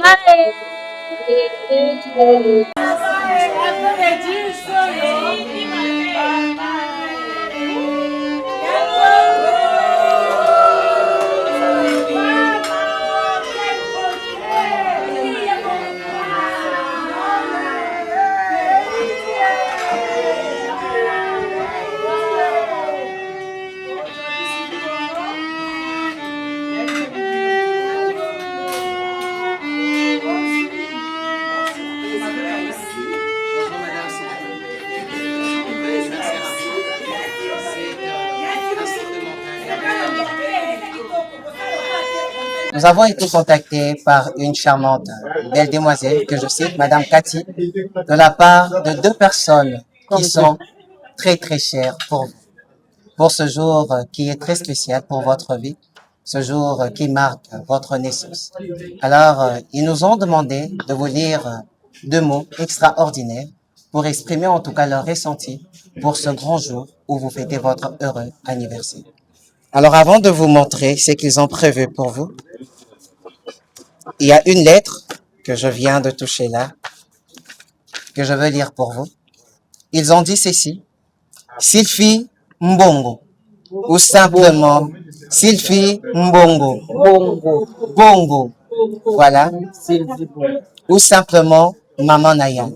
Nous avons été contactés par une charmante belle demoiselle que je cite, Madame Cathy, de la part de deux personnes qui sont très très chères pour vous. Pour ce jour qui est très spécial pour votre vie, ce jour qui marque votre naissance. Alors, ils nous ont demandé de vous lire deux mots extraordinaires pour exprimer en tout cas leur ressenti pour ce grand jour où vous fêtez votre heureux anniversaire. Alors, avant de vous montrer ce qu'ils ont prévu pour vous, il y a une lettre que je viens de toucher là, que je veux lire pour vous. Ils ont dit ceci, Sylvie Mbongo, ou simplement Sylvie Mbongo.
Bongo.
Bongo. Voilà.
Sylvie Bongo.
Ou simplement Maman Naya.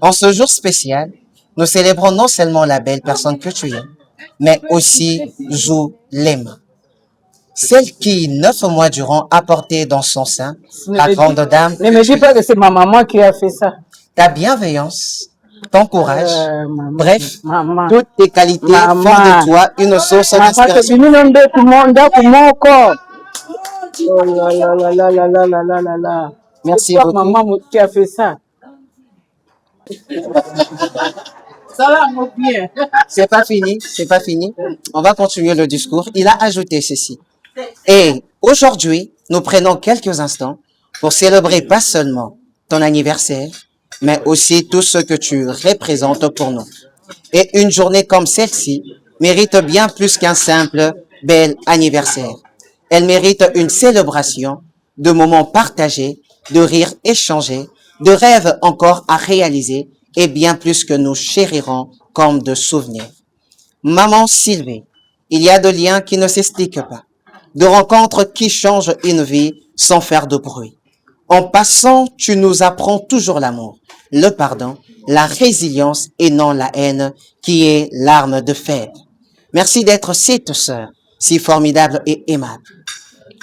En ce jour spécial, nous célébrons non seulement la belle personne que tu es, mais aussi Zulema. Celle qui, 9 mois durant, a porté dans son sein la grande dame.
Ne me dis pas que c'est ma maman qui a fait ça.
Ta bienveillance, ton courage,
Maman.
bref,
Maman.
toutes tes qualités
Maman.
font de toi une source d'inspiration.
Oh là là là là là là là là là là.
Merci
C'est
beaucoup.
maman qui a fait ça. Ça va, mon bien.
C'est pas fini, c'est pas fini. On va continuer le discours. Il a ajouté ceci. Et aujourd'hui, nous prenons quelques instants pour célébrer pas seulement ton anniversaire, mais aussi tout ce que tu représentes pour nous. Et une journée comme celle-ci mérite bien plus qu'un simple bel anniversaire. Elle mérite une célébration, de moments partagés, de rires échangés, de rêves encore à réaliser et bien plus que nous chérirons comme de souvenirs. Maman Sylvie, il y a de liens qui ne s'expliquent pas, de rencontres qui changent une vie sans faire de bruit. En passant, tu nous apprends toujours l'amour, le pardon, la résilience et non la haine qui est l'arme de fer. Merci d'être cette sœur, si formidable et aimable.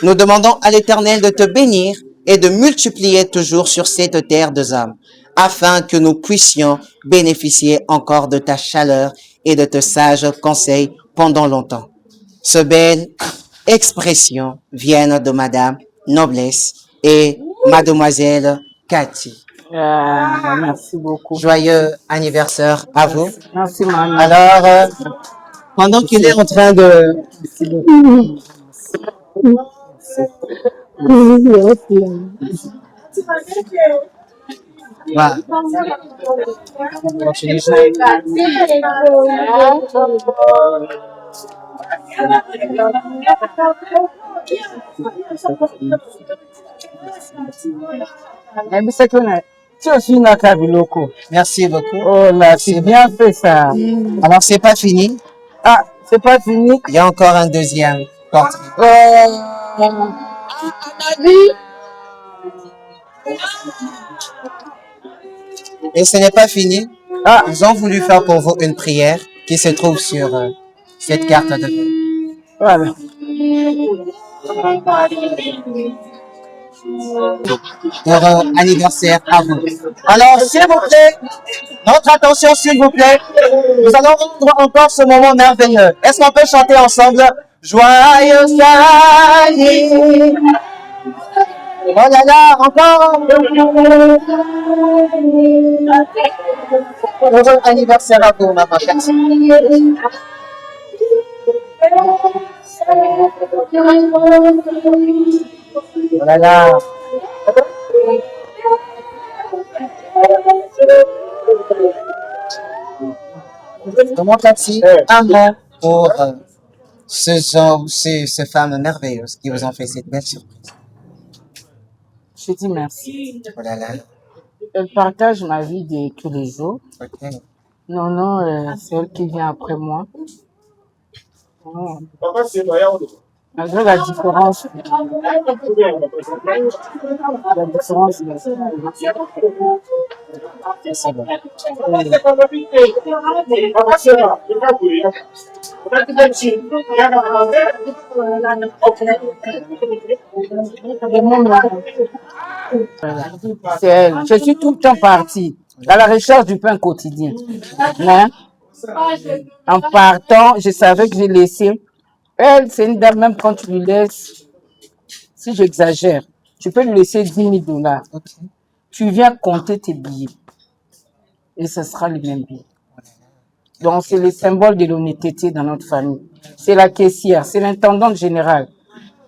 Nous demandons à l'Éternel de te bénir et de multiplier toujours sur cette terre de hommes, afin que nous puissions bénéficier encore de ta chaleur et de tes sages conseils pendant longtemps. Ce belle expression vient de Madame Noblesse et Mademoiselle Cathy.
Ah, merci beaucoup.
Joyeux anniversaire à vous.
Merci, maman.
Alors, pendant qu'il est en train de... Voilà. Continue. Merci beaucoup.
Oh là, c'est bien fait ça.
Alors, c'est pas fini.
Ah, c'est pas fini.
Il y a encore un deuxième portrait. Et ce n'est pas fini. Ils ont voulu faire pour vous une prière qui se trouve sur cette carte de
Voilà.
Heureux anniversaire à vous. Alors, s'il vous plaît, notre attention, s'il vous plaît. Nous allons rendre encore ce moment merveilleux. Est-ce qu'on peut chanter ensemble? Joyeux anniversaire. Oh là là, encore. Heureux anniversaire à vous, maman. Merci. Oh là là. Comment taxi? Un mot pour ces femmes merveilleuses qui vous ont fait cette belle surprise.
Je dis merci.
Oh là là.
Elle partage ma vie de tous les jours.
Ok.
Non, c'est elle qui vient après moi. Oh. Malgré la différence. La différence.
C'est bon.
C'est elle. Je suis tout le temps partie à la recherche du pain quotidien. Hein? En partant, je savais que j'ai laissé. Elle, c'est une dame, même quand tu lui laisses, si j'exagère, tu peux lui laisser 10 000 $.
Okay.
Tu viens compter tes billets. Et ce sera le même billet. Donc, c'est le symbole de l'honnêteté dans notre famille. C'est la caissière, c'est l'intendante générale.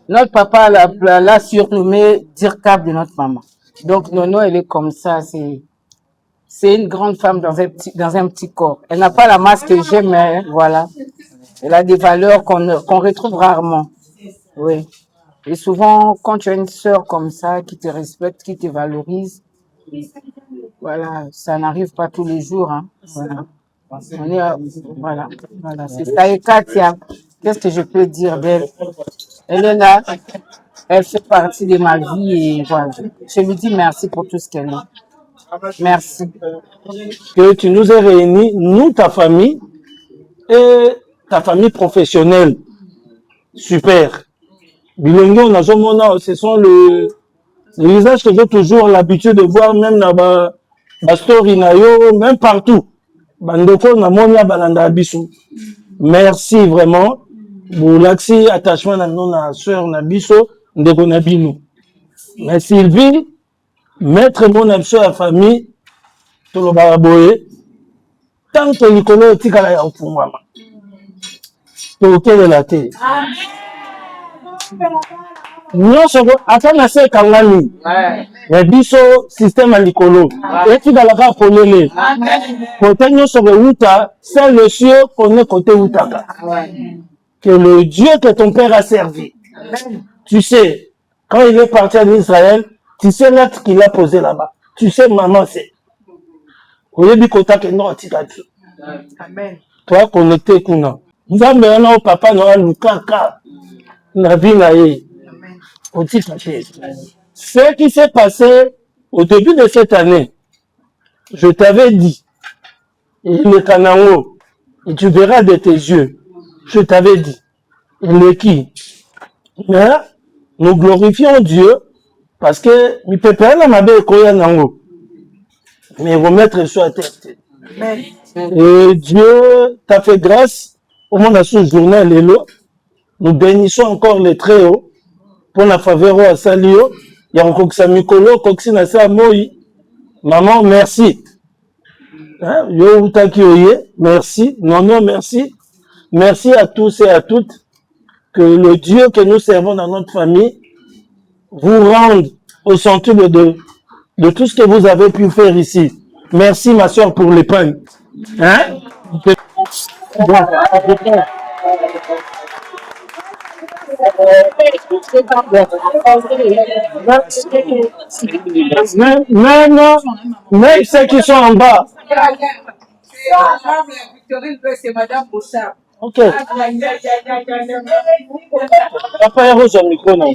Notre papa l'a surnommé Dirkab de notre maman. Donc, Nono, elle est comme ça. C'est une grande femme dans un petit corps. Elle n'a pas la masse que j'aime, mais voilà. Elle a des valeurs qu'on retrouve rarement. Oui. Et souvent, quand tu as une sœur comme ça, qui te respecte, qui te valorise, voilà, ça n'arrive pas tous les jours. Hein. Voilà. Voilà. C'est ça. Et Katia, qu'est-ce que je peux dire d'elle? Elle est là, elle fait partie de ma vie et voilà. Je lui dis merci pour tout ce qu'elle est. Merci.
Que tu nous aies réunis, nous, ta famille, et ta famille professionnelle. Super. Bilongo, ce sont les visages que j'ai toujours l'habitude de voir, même dans la story, même partout. Bandoko, Namonia, Balanda, Abisu. Merci vraiment. Boulaxi, attachement à notre soeur Nabiso, Ndeko Nabino. Mais Sylvie, maître mon absou à la famille, tout le baraboé, tant que Nicolas est tika ya upumama. Toke de la terre. Nous sommes à faire la séquence Kangani. Le biso système à Nicolo. Et tu vas la faire polélé. Côté nous sommes Outa, c'est le cieux qu'on est côté Outaka. Que le Dieu que ton père a servi. Tu sais, quand il est parti en Israël, tu sais l'acte qu'il a posé là-bas. Tu sais, maman, c'est. Amen. Toi, connecté, Kuna. Nous avons un papa, nous avons Lukaka. Ce qui s'est passé au début de cette année, je t'avais dit, il est Kanango, et tu verras de tes yeux. Je t'avais dit, il est qui? Mais nous glorifions Dieu parce que il peut pas la mabe koya nango. Mais remettre sur la terre. Et Dieu t'a fait grâce au monde à ce journal Lélo. Nous bénissons encore les très hauts pour la faveur à Salio. Il y a encore que ça Mikolo, Coxina sa Moi. Maman, merci. Hein? Yo Utakioye, merci. Non, merci. Merci à tous et à toutes. Que le Dieu que nous servons dans notre famille vous rende au centuple de tout ce que vous avez pu faire ici. Merci, ma soeur, pour les pains. Hein? Même ceux qui sont en bas.
C'est Madame Bouchard.
Ok. Après, il y a un micro, non?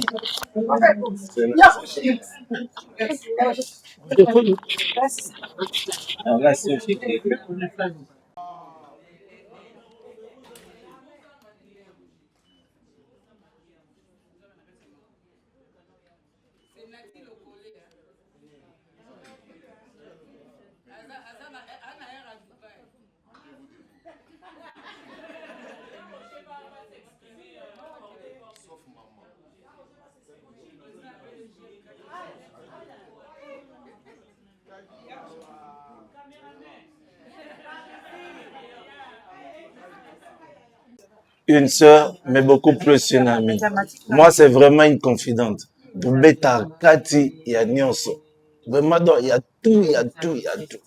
une sœur, mais beaucoup plus une amie. Moi, c'est vraiment une confidente. Beta, Kati, il y a Nyonso. Vraiment, il y a tout, il y a tout, il y a tout.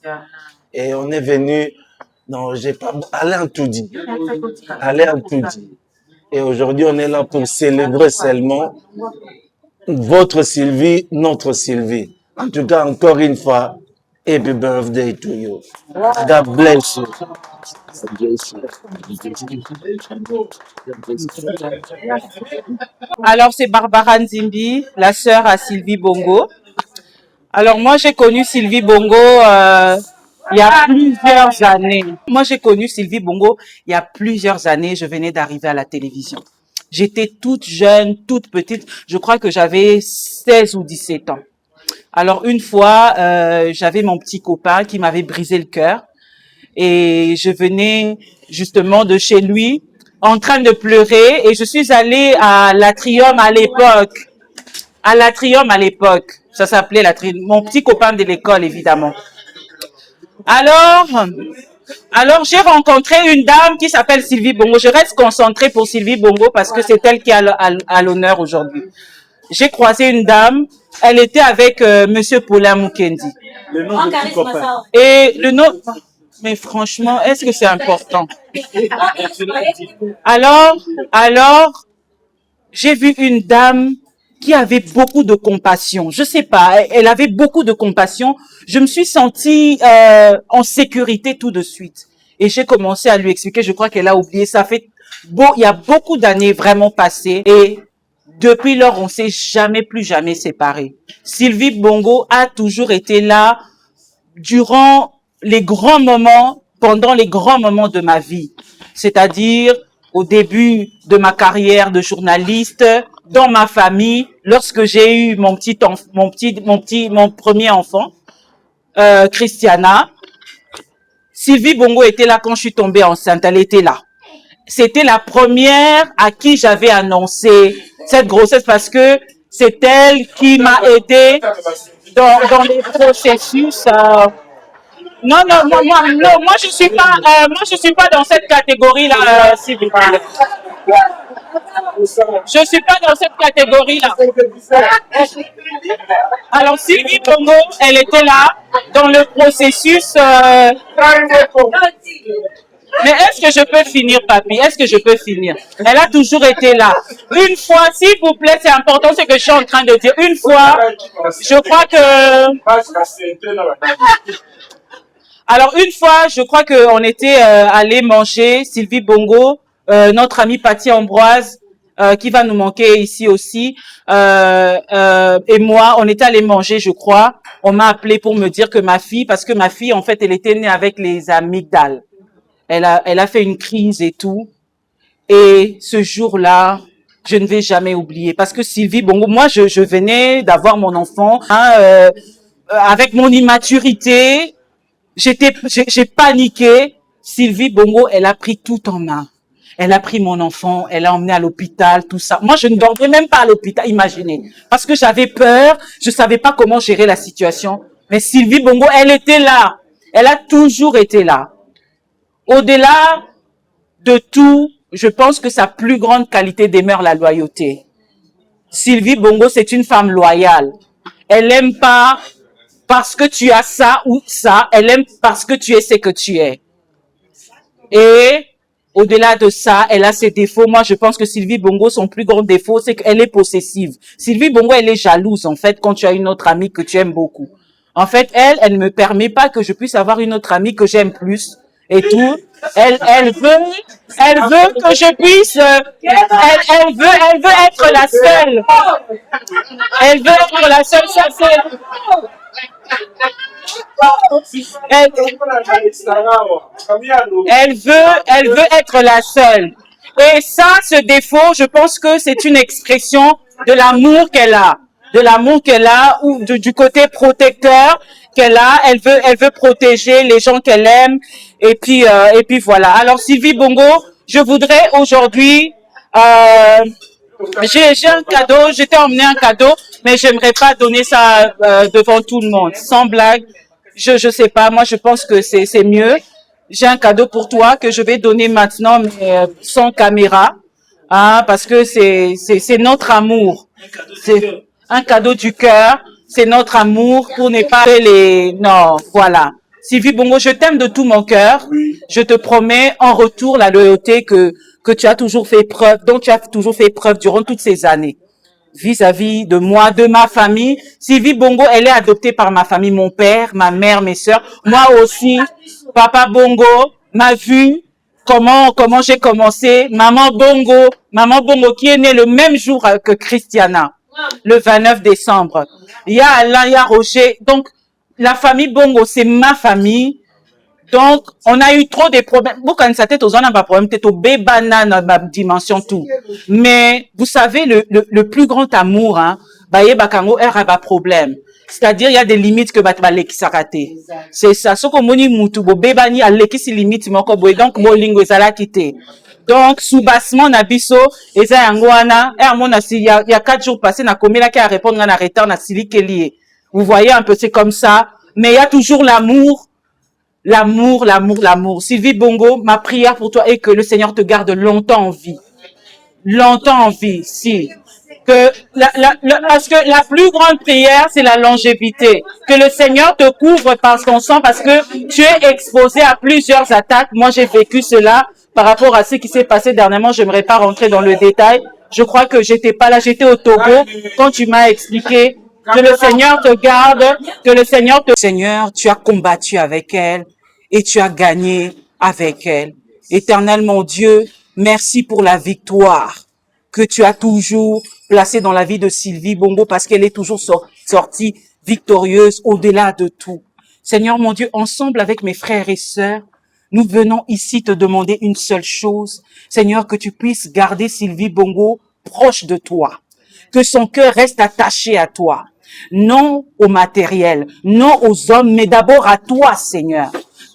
Et on est venu, non, j'ai pas, aller en tout dit. Aller en tout dit. Et aujourd'hui, on est là pour célébrer seulement votre Sylvie, notre Sylvie. En tout cas, encore une fois, happy birthday to you. God bless you.
Alors, c'est Barbara Nzimbi, la sœur à Sylvie Bongo. Alors, moi, j'ai connu Sylvie Bongo il y a plusieurs années. Moi, j'ai connu Sylvie Bongo il y a plusieurs années. Je venais d'arriver à la télévision. J'étais toute jeune, toute petite. Je crois que j'avais 16 ou 17 ans. Alors, une fois, j'avais mon petit copain qui m'avait brisé le cœur. Et je venais justement de chez lui en train de pleurer. Et je suis allée à l'Atrium à l'époque. À l'Atrium à l'époque. Ça s'appelait l'Atrium. Mon petit copain de l'école, évidemment. Alors j'ai rencontré une dame qui s'appelle Sylvie Bongo. Je reste concentrée pour Sylvie Bongo parce que c'est elle qui est à l'honneur aujourd'hui. J'ai croisé une dame. Elle était avec Monsieur Paulin Mukendi.
Le nom de petit copain.
Et le nom... Mais franchement, est-ce que c'est important? Alors, j'ai vu une dame qui avait beaucoup de compassion. Je sais pas, elle avait beaucoup de compassion. Je me suis sentie en sécurité tout de suite. Et j'ai commencé à lui expliquer, je crois qu'elle a oublié, ça fait il y a beaucoup d'années vraiment passées. Et depuis lors, on s'est plus jamais séparés. Sylvie Bongo a toujours été là durant les grands moments, pendant les grands moments de ma vie. C'est-à-dire au début de ma carrière de journaliste, dans ma famille, lorsque j'ai eu mon premier enfant, Christiana. Sylvie Bongo était là quand je suis tombée enceinte, elle était là. C'était la première à qui j'avais annoncé cette grossesse parce que c'est elle qui m'a aidé dans les processus. Non, moi je suis pas dans cette catégorie-là, Sylvie. Je suis pas dans cette catégorie-là. Alors, Sylvie Bongo, elle était là, dans le processus... Mais est-ce que je peux finir, papy? Est-ce que je peux finir? Elle a toujours été là. Une fois, s'il vous plaît, c'est important ce que je suis en train de dire. Une fois, je crois que... Alors, une fois, je crois qu'on était allé manger, Sylvie Bongo, notre amie Patty Ambroise, qui va nous manquer ici aussi, et moi, on était allé manger, je crois. On m'a appelé pour me dire que ma fille, parce que ma fille, en fait, elle était née avec les amygdales. Elle a fait une crise et tout. Et ce jour-là, je ne vais jamais oublier. Parce que Sylvie Bongo, moi, je venais d'avoir mon enfant, hein, avec mon immaturité. J'ai paniqué. Sylvie Bongo, elle a pris tout en main. Elle a pris mon enfant, elle l'a emmené à l'hôpital, tout ça. Moi, je ne dormais même pas à l'hôpital, imaginez. Parce que j'avais peur, je savais pas comment gérer la situation. Mais Sylvie Bongo, elle était là. Elle a toujours été là. Au-delà de tout, je pense que sa plus grande qualité demeure la loyauté. Sylvie Bongo, c'est une femme loyale. Elle aime pas parce que tu as ça ou ça, elle aime parce que tu es ce que tu es. Et au-delà de ça, elle a ses défauts. Moi, je pense que Sylvie Bongo, son plus grand défaut, c'est qu'elle est possessive. Sylvie Bongo, elle est jalouse, en fait, quand tu as une autre amie que tu aimes beaucoup. En fait, elle ne me permet pas que je puisse avoir une autre amie que j'aime plus. Et tout, elle veut que je puisse, elle veut être la seule. Elle veut être la seule, ça c'est... Elle veut être la seule. Et ça, ce défaut, je pense que c'est une expression de l'amour qu'elle a. De l'amour qu'elle a ou du côté protecteur qu'elle a. Elle veut protéger les gens qu'elle aime. Et puis voilà. Alors, Sylvie Bongo, je voudrais aujourd'hui, j'ai un cadeau, j'étais emmené un cadeau, mais j'aimerais pas donner ça devant tout le monde. Sans blague, je sais pas, moi je pense que c'est mieux. j'ai un cadeau pour toi que je vais donner maintenant, mais sans caméra, hein, parce que c'est notre amour. C'est un cadeau du cœur, c'est notre amour pour ne pas les... Non, voilà. Sylvie Bongo, je t'aime de tout mon cœur. Je te promets en retour la loyauté que tu as toujours fait preuve, dont tu as toujours fait preuve durant toutes ces années. Vis-à-vis de moi, de ma famille. Sylvie Bongo, elle est adoptée par ma famille, mon père, ma mère, mes sœurs. Moi aussi, Papa Bongo m'a vu comment j'ai commencé. Maman Bongo qui est née le même jour que Christiana, le 29 décembre. Il y a Alain, il y a Roger. Donc, la famille Bongo, c'est ma famille. Donc, on a eu trop de problèmes. Vous connaissez ça, peut-être aux gens pas problème, peut-être au bébana dans ma dimension tout. Mais, vous savez, le plus grand amour, hein, baye bakango a pas problème. C'est-à-dire, il y a des limites que batbaleki s'arrêter. C'est ça. Ce qu'on moni mutu, bo bébani a leki si limite moko boy. Donc, bo lingo ezala kité. Donc, sous-bassement na biso, eza yangoana, il y a 4 jours passés, na komela qui a répondre na retard na sili lié. Vous voyez un peu, c'est comme ça. Mais il y a toujours l'amour. L'amour. Sylvie Bongo, ma prière pour toi est que le Seigneur te garde longtemps en vie. Longtemps en vie, si. Parce que la plus grande prière, c'est la longévité. Que le Seigneur te couvre par son sang parce que tu es exposé à plusieurs attaques. Moi, j'ai vécu cela par rapport à ce qui s'est passé dernièrement. Je n'aimerais pas rentrer dans le détail. Je crois que j'étais pas là, j'étais au Togo quand tu m'as expliqué que le Seigneur te garde, que le Seigneur te... Seigneur, tu as combattu avec elle et tu as gagné avec elle. Éternel mon Dieu, merci pour la victoire que tu as toujours placée dans la vie de Sylvie Bongo parce qu'elle est toujours sortie victorieuse au-delà de tout. Seigneur mon Dieu, ensemble avec mes frères et sœurs, nous venons ici te demander une seule chose. Seigneur, que tu puisses garder Sylvie Bongo proche de toi. Que son cœur reste attaché à toi. Non au matériel, non aux hommes, mais d'abord à toi, Seigneur.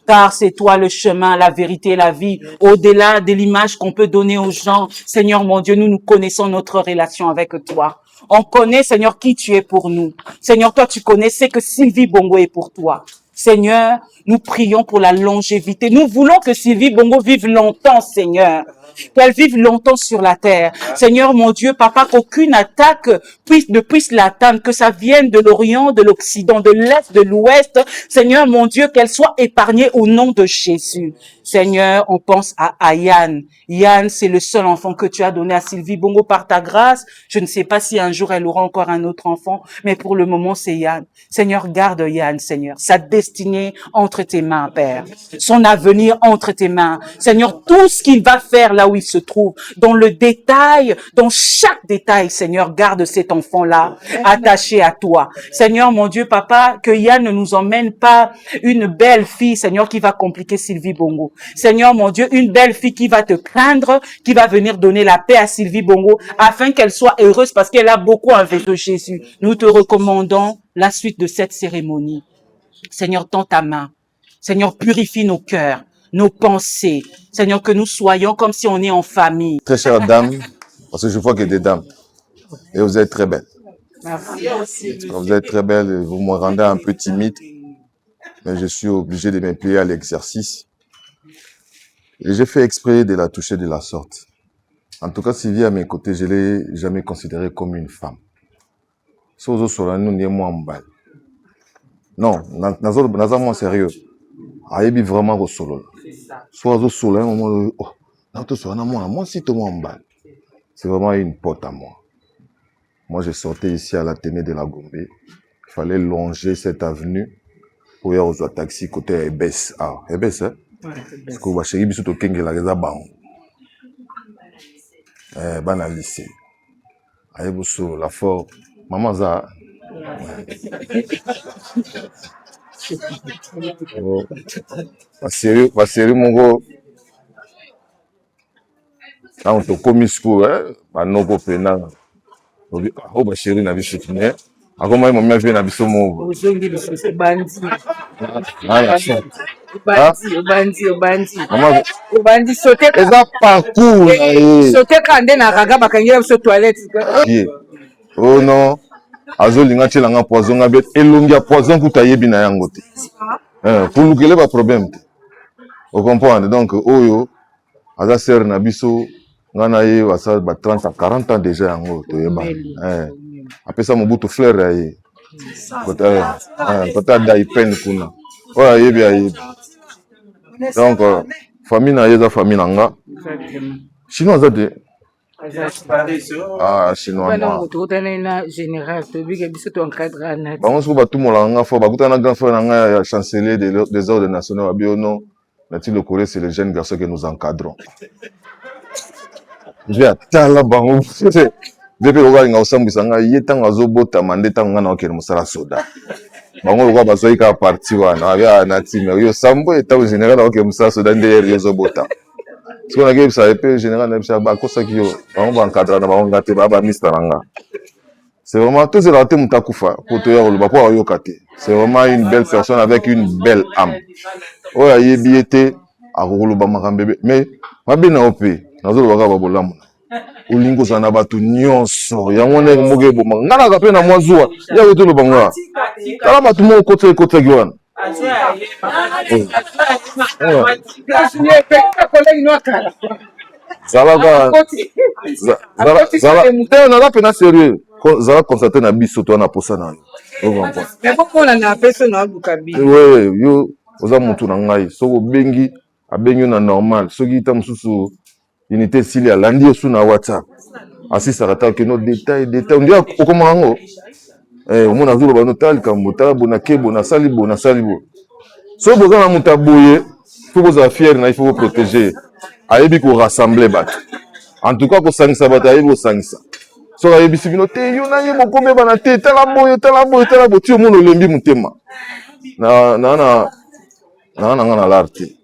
Car c'est toi le chemin, la vérité, la vie. Au-delà de l'image qu'on peut donner aux gens, Seigneur mon Dieu, nous connaissons notre relation avec toi. On connaît, Seigneur, qui tu es pour nous. Seigneur, toi, tu connais ce que Sylvie Bongo est pour toi. Seigneur, nous prions pour la longévité. Nous voulons que Sylvie Bongo vive longtemps, Seigneur. Qu'elle vive longtemps sur la terre. Seigneur, mon Dieu, Papa, qu'aucune attaque ne puisse l'atteindre, que ça vienne de l'Orient, de l'Occident, de l'Est, de l'Ouest. Seigneur, mon Dieu, qu'elle soit épargnée au nom de Jésus. Seigneur, on pense à Yann. Yann, c'est le seul enfant que tu as donné à Sylvie Bongo par ta grâce. Je ne sais pas si un jour elle aura encore un autre enfant, mais pour le moment, c'est Yann. Seigneur, garde Yann, Seigneur. Sa destinée entre tes mains, Père. Son avenir entre tes mains. Seigneur, tout ce qu'il va faire là où il se trouve, dans le détail, dans chaque détail, Seigneur, garde cet enfant-là attaché à toi. Seigneur, mon Dieu, Papa, que Yann ne nous emmène pas une belle fille, Seigneur, qui va compliquer Sylvie Bongo. Seigneur, mon Dieu, une belle fille qui va te craindre, qui va venir donner la paix à Sylvie Bongo, afin qu'elle soit heureuse parce qu'elle a beaucoup investi de Jésus. Nous te recommandons la suite de cette cérémonie. Seigneur, tends ta main. Seigneur, purifie nos cœurs, nos pensées. Seigneur, que nous soyons comme si on est en famille.
Très chère dame, parce que je vois qu'il y a des dames. Et vous êtes très belle.
Merci.
Vous êtes très belle, vous me rendez un peu timide, mais je suis obligé de m'impliquer à l'exercice. Et j'ai fait exprès de la toucher de la sorte. En tout cas, Sylvie à mes côtés, je ne l'ai jamais considérée comme une femme. Non, nazama sérieux. Ayebi vraiment au solo. Soit au solo, un moment, moi si tout le monde c'est vraiment une porte à moi. Moi, je sortais ici à la Ténée de la Gombe. Il fallait longer cette avenue pour y aller aux taxis côté Ebès. Ah, Ebès, hein? Parce que chérie, biso to kenge la reza bang. Bana lycée. Ayebi solo la fort. Maman za. Pas sérieux, mon gars. Quand on te commis school, pas non pénal. Oh, bah chérie, n'a vu ce qui n'est. Avant moi, mon mère vient à Bissomo.
Obandi sauter.
Eza parcours.
Sauter quand na raga bakangira sur toilette.
Oh non. Azo linga chelanga poison ngabet elongia poison kutayebi na yango te. Pour lukele ba problème te. Vous comprenez? Donc, Oyo, Aza Ser Nabiso, Ngana ye, Wasa, 30 à 40 ans déjà, en haut, après ça, mon bout de fleur, quand il peine, voilà, il donc, famille na yeza famille nanga. Chinois ça de. Ah, chinois.
Général,
On se voit tout le monde fort. Bakuta na grand frère nanga chancelier des ordres nationaux abiono. Nati le Corée, c'est les jeunes garçons que nous encadrons. Je vais attendre là bango. Depuis le gars ngausambu sanga yetang azobota mandeta ngana okere musala soda. Bango kwa bazoika parti wana abia na team yo sambo eta général okere musala soda ndere yezobota. Ce qu'on a dit, ça épée général, c'est vraiment tout ce raté Moutakufa pour te dire le c'est vraiment une belle personne avec une belle âme. Oh, il y a biété à Roloba Makambebe, mais ma bien na opé, na zo baka babolam. Ulingo sana batu nyonso, ya ngone moge boma. Ngana ka pe na mwazua, ya wetu lo banga. Kala batu mo kote giwan. Zala pena sérieux. Zala constaté na biso to na posa na.
Mais pourquoi on a personne na bukabi?
Oui, yo oza mutu na ngai. Soko bengi abengi na normal. Soki ta mususu unité sili alandi su na WhatsApp. Asisa rata que no détail. On dit okomango. Omona zulu ba notal kamota bona kebo na salibo. So boza na mutaboye, faut vous fier na il faut vous protéger. Ayebi ko rassembler bat. En tout cas ko sangisa bat ayebi ko sangisa. So ayebi sibino te yo na yebo kombe bana te tala boye ti o mono lembi mutema. Na ngana l'arti.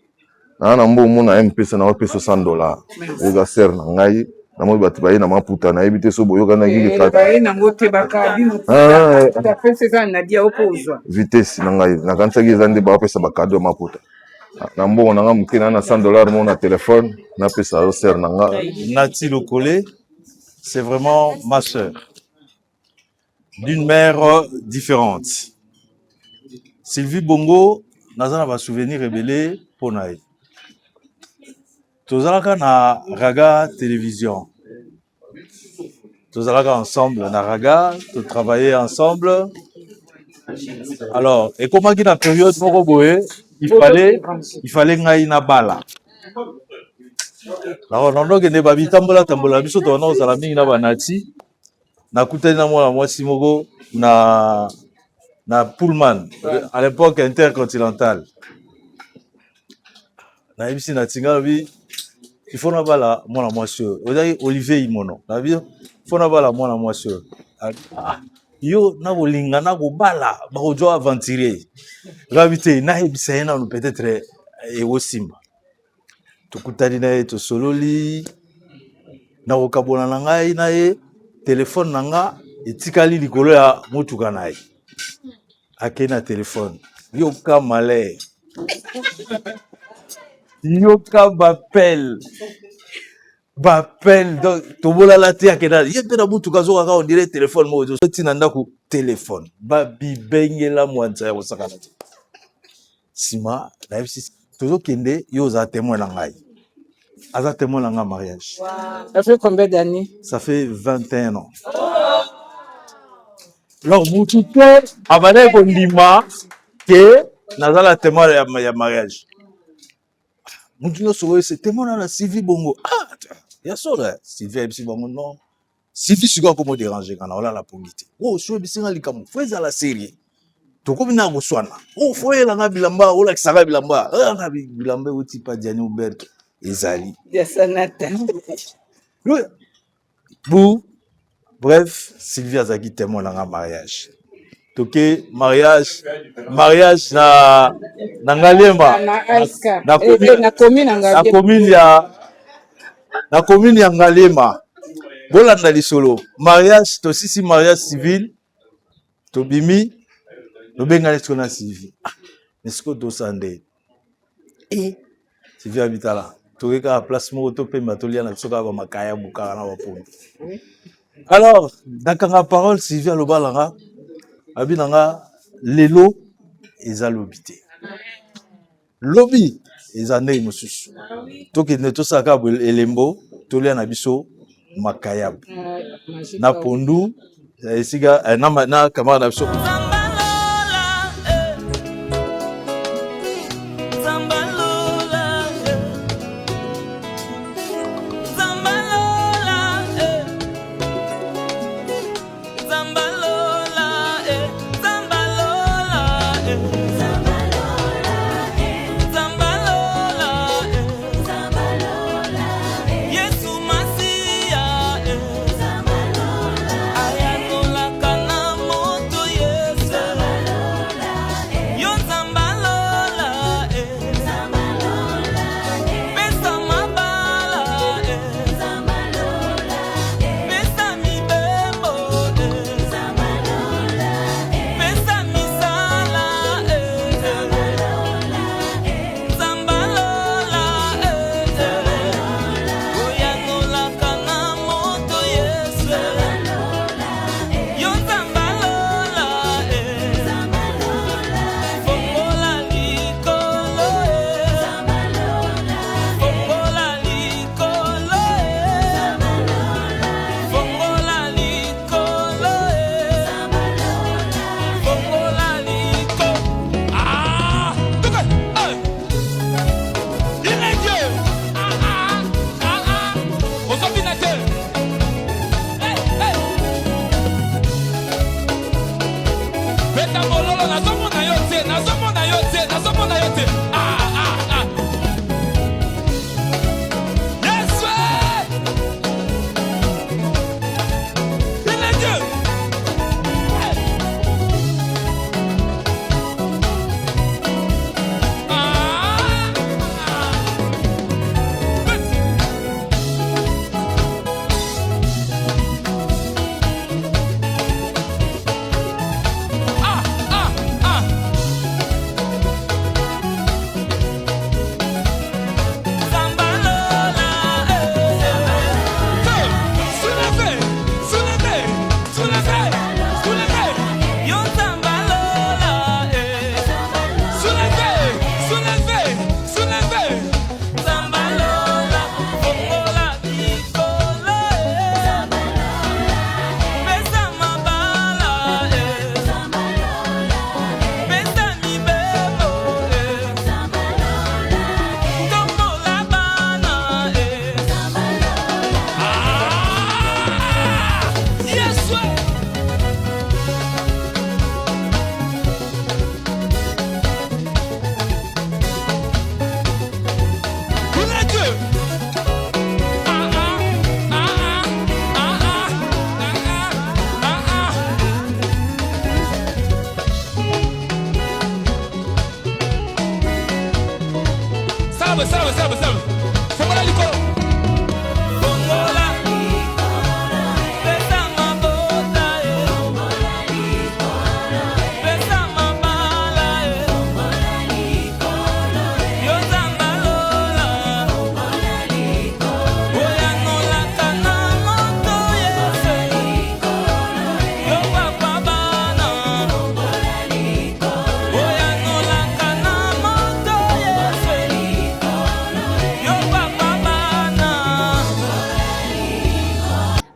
Na mbo mona MP na opesa $100. Eza ser na ngai. Na mo bat baye na maputa na ebite so boyo kana gigi kata.
Baye na ngote baka bino. Ta pesa za na dia opozwa.
Vitesse na ngai na kanisa giza ndi ba pesa bakado maputa. Na mbongo na nga mukina na $100 mo na téléphone na pesa o ser na nga.
Nati Lokole, c'est vraiment ma sœur. D'une mère différente. Sylvie Bongo, nazana ba souvenir rebelle ponaï. Tozalaka na Raga Télévision. Tozalaka ensemble na Raga, to travailler ensemble. Alors, et comment qu'il a période moko boye, il fallait ngai na bala. Alors, non que ne babi tambola biso to na ozala mingi na banati. Na kutani na mwana mwasi moko na Pullman à l'époque intercontinentale. Na ibisi na tinga bi il faut na bala mwana mwasi oyo Olivier Imono na bi faut na bala mwana mwasi yo na bolinga na ko bala ba ko jo aventurer gravité na ibisa na no peut-être Simba to kutani na to sololi na ko kabona na ngai na ye téléphone na nga etikali likolo ya mutuka na ye akena téléphone yo ka malais yoka bapel donc tobola la te akena yempe na mutu kazoka ka on dirait téléphone mo zo tina ndako téléphone ba bibengela mwanza ya osakana te sima na fc tozo kende yo za témoin na ngai aza témoin na nga mariage.
Ça fait combien d'années?
Ça fait 21 ans. Alors mutu te abane ko ndima ke nazala témoin ya mariage. Mutu so c'est témoin na Sylvie Bongo. Ah, ya sora Sylvie Bongo non. Sylvie siko comme déranger kana ola la polité. Oh, so bisinga likamu. Faiza la série. To ko bina go swana. Oh, foyela nga bilamba ola kisaka bilamba. Nga bilamba uti pa Diane Huberto ezali.
Ya sanata.
Bref, Sylvie azaki témoin na nga mariage. Toke mariage na Ngalemba na commune ya Ngalemba bolanda lisolo mariage to sisi mariage civil to bimi no benga lesko na Sylvie esko to sande Sylvie habitala toke ka place mo to pemba to lia na soka ba makaya bukara na bapondo. Alors dans parole Sylvie alobalanga abinanga lelo eza lobité. Lobby eza ndenge mosusu tokende tosaka elembo tolia na biso makayab na pondu esika na kamara na biso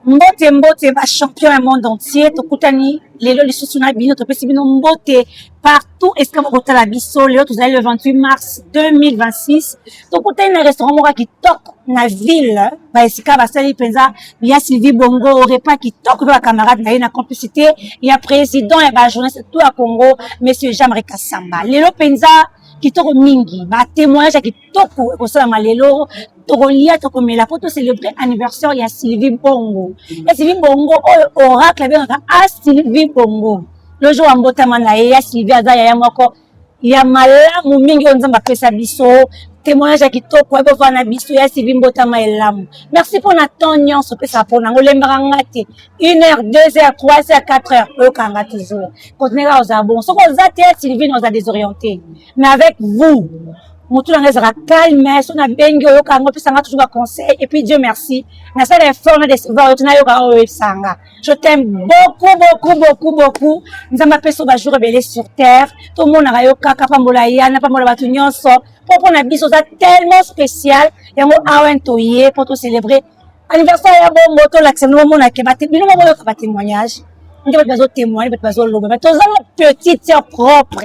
mbote mbote ba champion ya monde entier tokutani lelo lisusu na bino topesi bino mbote partout esika bokotala biso lelo tozali le 28 mars 2026 tokutani na restaurant moko kitoko na ville ba esika basali mpenza ya Sylvie Bongo repas kitoko pe ba camarade na ye na complicité ya président ya ba journaliste tout ya Congo monsieur Jean-Marie Kassamba lelo mpenza kitoko mingi ba témoignage ya kitoko ekosalama lelo tokolia tokomela po to célébrer anniversaire ya Sylvie Bongo ya Sylvie Bongo oyo oracle abengaka a Sylvie Bongo le jour ambotama na ye ya Sylvie aza ya moko ya malamu mingi oyo nzambe apesa biso témoignage ya kitoko ekofana na biso ya Sylvie mbotama elamu merci pour na temps nyonso opesa mpona ngolembaka nga te 1h 2h 3h 4h oyokanga toujours continuera ozala bon soki oza te ya Sylvie oza désorienté mais avec vous motu na ngezaka calme so na bengi oyoka yango pesa nga toujours ba conseil et puis Dieu merci na ça les formes de recevoir tu na yoka oyo sanga je t'aime beaucoup nzamba peso ba jour belé sur terre tout le monde na yoka kapambola yana pambola batu nyonso pour na biso ça tellement spécial yango awen toye pour te célébrer anniversaire ya bongo to l'accent mo na ke ba bino mo yoka ba témoignage ndio bazo témoigner bazo loba mais toza petite sœur propre.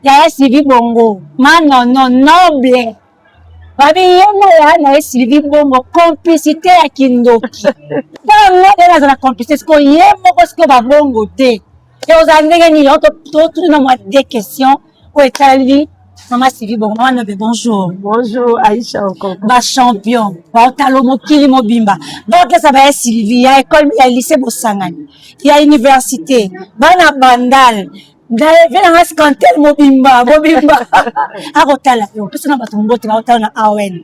Yaya Sylvie Bongo, non, noble. Babi yemo ya na Sylvie Bongo, complicité à Kindoki. Dans moi de la complicité, ce qu'on yemo parce que ba Bongo te. Et aux années ni on tout dans moi des questions. Où est allée Maman Sylvie Bongo, maman noble bonjour.
Bonjour Aïcha encore.
Ba champion, ba otalo mokili mobimba. Donc ça va Sylvie, ya école, ya lycée Bosangani. Il y a université, bana bandal. Vela nga skantel mobimba akotala yo pesa na bato mbote baotala na awen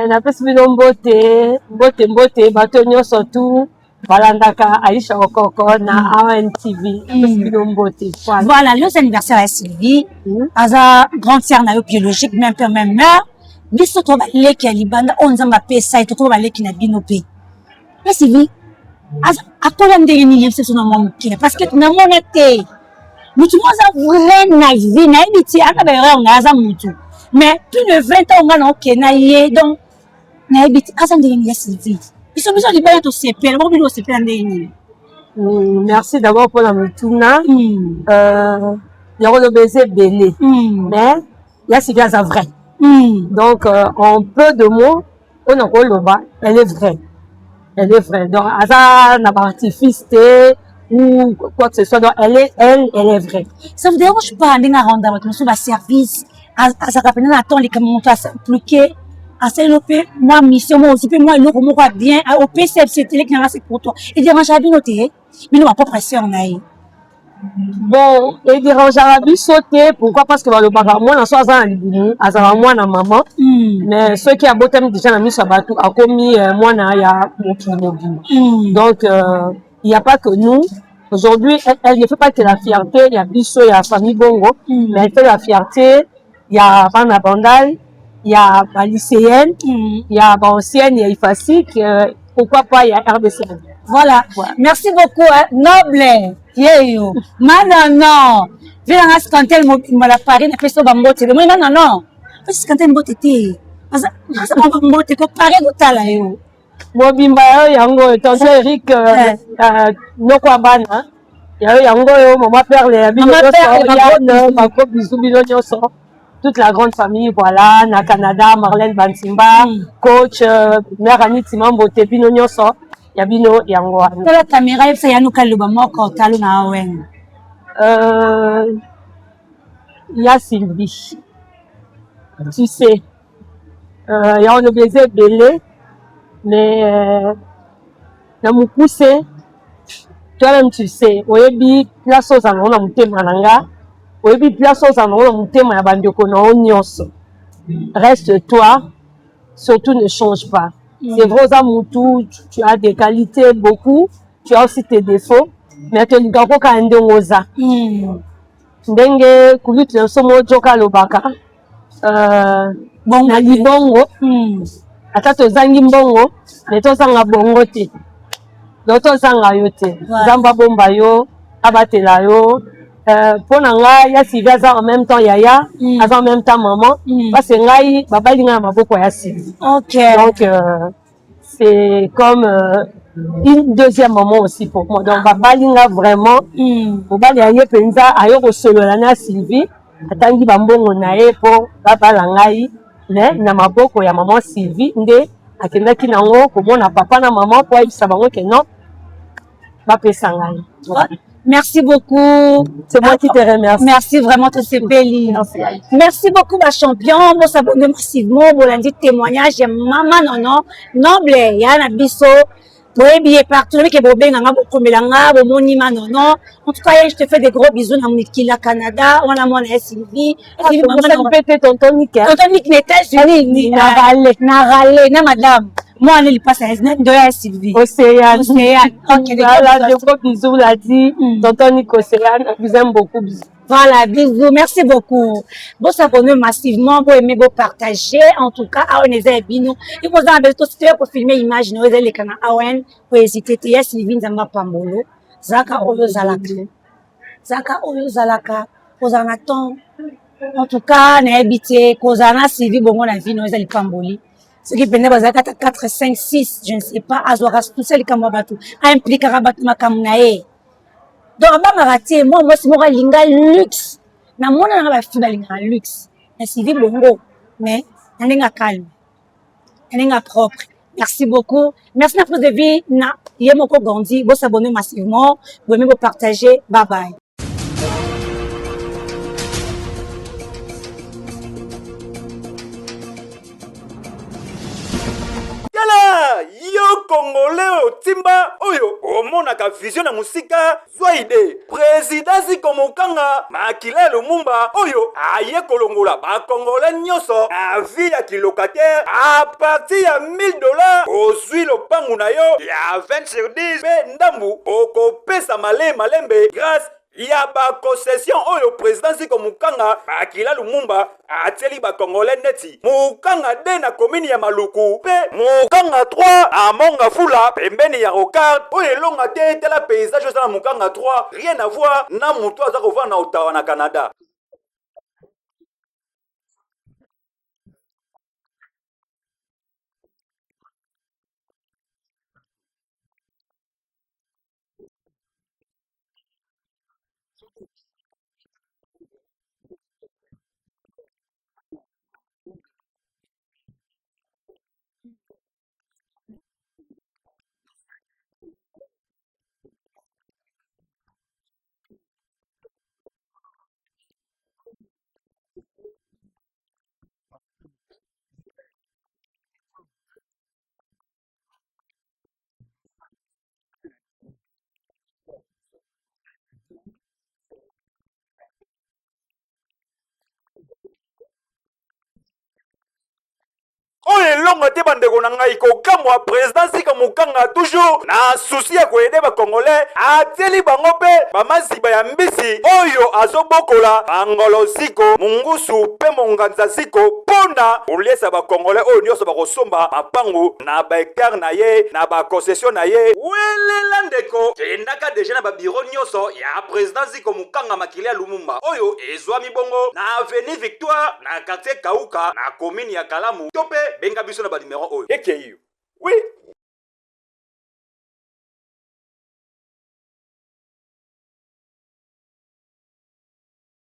napesi bino mbote bato nyonso tu balandaka Aïcha Okoko na awen TV napesi bino mbote
voilà le anniversaire ya Sylvie aza grande sœur na yo biologique même père même mère biso to baleki ya libanda on nzamba apesa to baleki na bino pe mais Sylvie akola ndenge nini yebiso na mwa mokili parce que tunamona te mutu moza vrai na vie na ebiti aka bayora on aza mutu mais plus de 20 ans on a ok na ye donc na ebiti asa ndenge ni Sylvie biso libala to sepela bo bilo sepela ndenge ni
merci d'abord pour la mutuna yako le baiser belé mais ya Sylvie asa vrai donc en peu de mots on a ko loba elle est vraie donc asa na artifice ou quoi que ce soit, donc elle est vraie.
Ça vous dérange pas de rendre votre service à sa capitaine à temps les caméras à s'impliquer à s'éloper moi mission moi aussi moi le comment va bien au PCF c'était que c'est pour toi et dérange à bien noter mais nous va pas presser en aïe
bon et dérange à bien sauter pourquoi parce que le bagage moi en soit à libérer à moi na maman mais ceux qui a beau thème déjà na mis sabatou a commis moi na ya mon donc il n'y a pas que nous. Aujourd'hui, elle ne fait pas que la fierté. Il y a Bisso, il y a Famille Bongo, mais elle fait la fierté. Il y a Bana Bandal, il y a la lycéenne, il y a ancienne, il y a Ifasik. Pourquoi pas, il y a RDC.
Voilà. Merci beaucoup, hein. Noble. Yeyo. Non. Viens dans ce cantel, moi, la farine, après ça, bambote. Mais non. Parce que cantel, mbote, t'es. Parce que mbote, ko pare go tala, yo.
Mobimba yango tonton Eric noko bana yango yo maman perle bako bisou bino nyonso toute la grande famille voilà na Canada Marlène Bansimba coach mère Aniti Mambote bino nyonso ya bino yango
la caméra yesa yanu kaloba moko talo na awen
ya Sylvie tu sais ya on baiser belé mais na mukuse toi-même tu sais oyebi place aux anons na mutema nanga oyebi place aux anons na mutema ya bandeko na nyonso reste toi surtout ne change pas c'est vrai aux amutu tu as des qualités beaucoup tu as aussi tes défauts mais tu n'as pas qu'à ndongoza ndenge kulitu na somo joka lobaka na libongo ata tozangi mbongo mais tozanga bongo te donc tozanga yo te nzamba bomba yo abatela yo mpona ngai ya Sylvie aza en même temps yaya aza en même temps maman parce que ngai babalinga na maboko ya Sylvie donc c'est comme une deuxième maman aussi pour moi donc babalinga vraiment mobali ya ye mpenza ayo kosolola na Sylvie atangi bambongo na ye mpo babala ngai na maboko ya maman Sylvie nde akendaki nango komona papa na maman po ayebisa bango ke non bapesa ngai.
Merci beaucoup.
C'est moi qui te remercie.
Merci vraiment, tout c'est Béli. Merci beaucoup, ma champion. Moi, ça vous massivement. Vous l'avez dit témoignage. Maman, non. Noble, il y a un abisso. Vous avez bien partout. Vous avez bien en tout cas, je te fais des gros bisous dans Mikila, Canada. On a mon Sylvie.
Tonton Nick.
Tonton Nick n'était Narale, madame. Moi, on est le passage de Sylvie.
Océane.
Océane. Ok,
Voilà, de gros bisous, l'a dit. Tonton Nico Océane, on vous aime beaucoup. Bisous.
Voilà, bisous. Merci beaucoup. Vous s'abonnez massivement, vous aimez, vous partagez. En tout cas, on est à Bino. Et vous avez tout ce pour filmer l'image, nous allons les canaux Awen, pour hésiter. Il y a Sylvie Nzamba Pambolo. Zaka Oyo Zalaka. Zaka Oyo Zalaka. Vous en attendez. En tout cas, n'a habité, Kozana, Sylvie, bon, on a vu, nous allons Pamboli. Ce qui pendant 4, 5, 6, je ne sais pas, Azoras, tout ça, les Kamabatu, implique Rabat Makamunae. Donc, moi, c'est mon linga luxe. Na mon linga luxe. Na Sylvie Bongo, mais na linga calme, na linga propre. Merci beaucoup. Merci de votre vie. Na, yemoko Gandhi, vous abonnez massivement, vous aimez vous partager. Bye bye.
Yala, yo Congolais au Timba, oyo, omonaka vision na musika, Zwaide, présidence Komokanga, Makila Lumumba, oyo, aye kolongola, ba Congolais nyoso, na vie ya kilocataire, à partir ya $1000, ozui lopangu na yo, ya 20 sur 10, pe ndambu, okopesa malembe, grâce ya ba concession oyo président Siko Mukanga Makila Lumumba ateli ba Congolais neti Mukanga de na commune ya Maluku pe Mukanga 3 a Monga Fula pembeni ya Rocard oyo longa te tela paysage za Mukanga 3 rien à voir na mutu aza kovanda na Ottawa na Canada. Oye longa te bandeko na ngai kokamwa président Sika Mukanga toujours na souci ya koyede ba Congolais ateli bango pe bamaziba ya mbisi oyo azobokola bangolo Siko mungusu pe monganza Siko pona oliesa ba Congolais oyo nyonso bakosomba mapangu na ba hectare na ye na ba concession na ye welela ndeko kendaka deja na ba bureau nyonso ya président Sika Mukanga Makila Lumumba oyo ezwami bongo na avenue Victoire na quartier Kauka na commune ya Kalamu tope benga biso na ba numéro oyo ekei. Oui.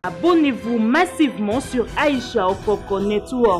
Abonnez-vous massivement sur Aisha Okoko Network.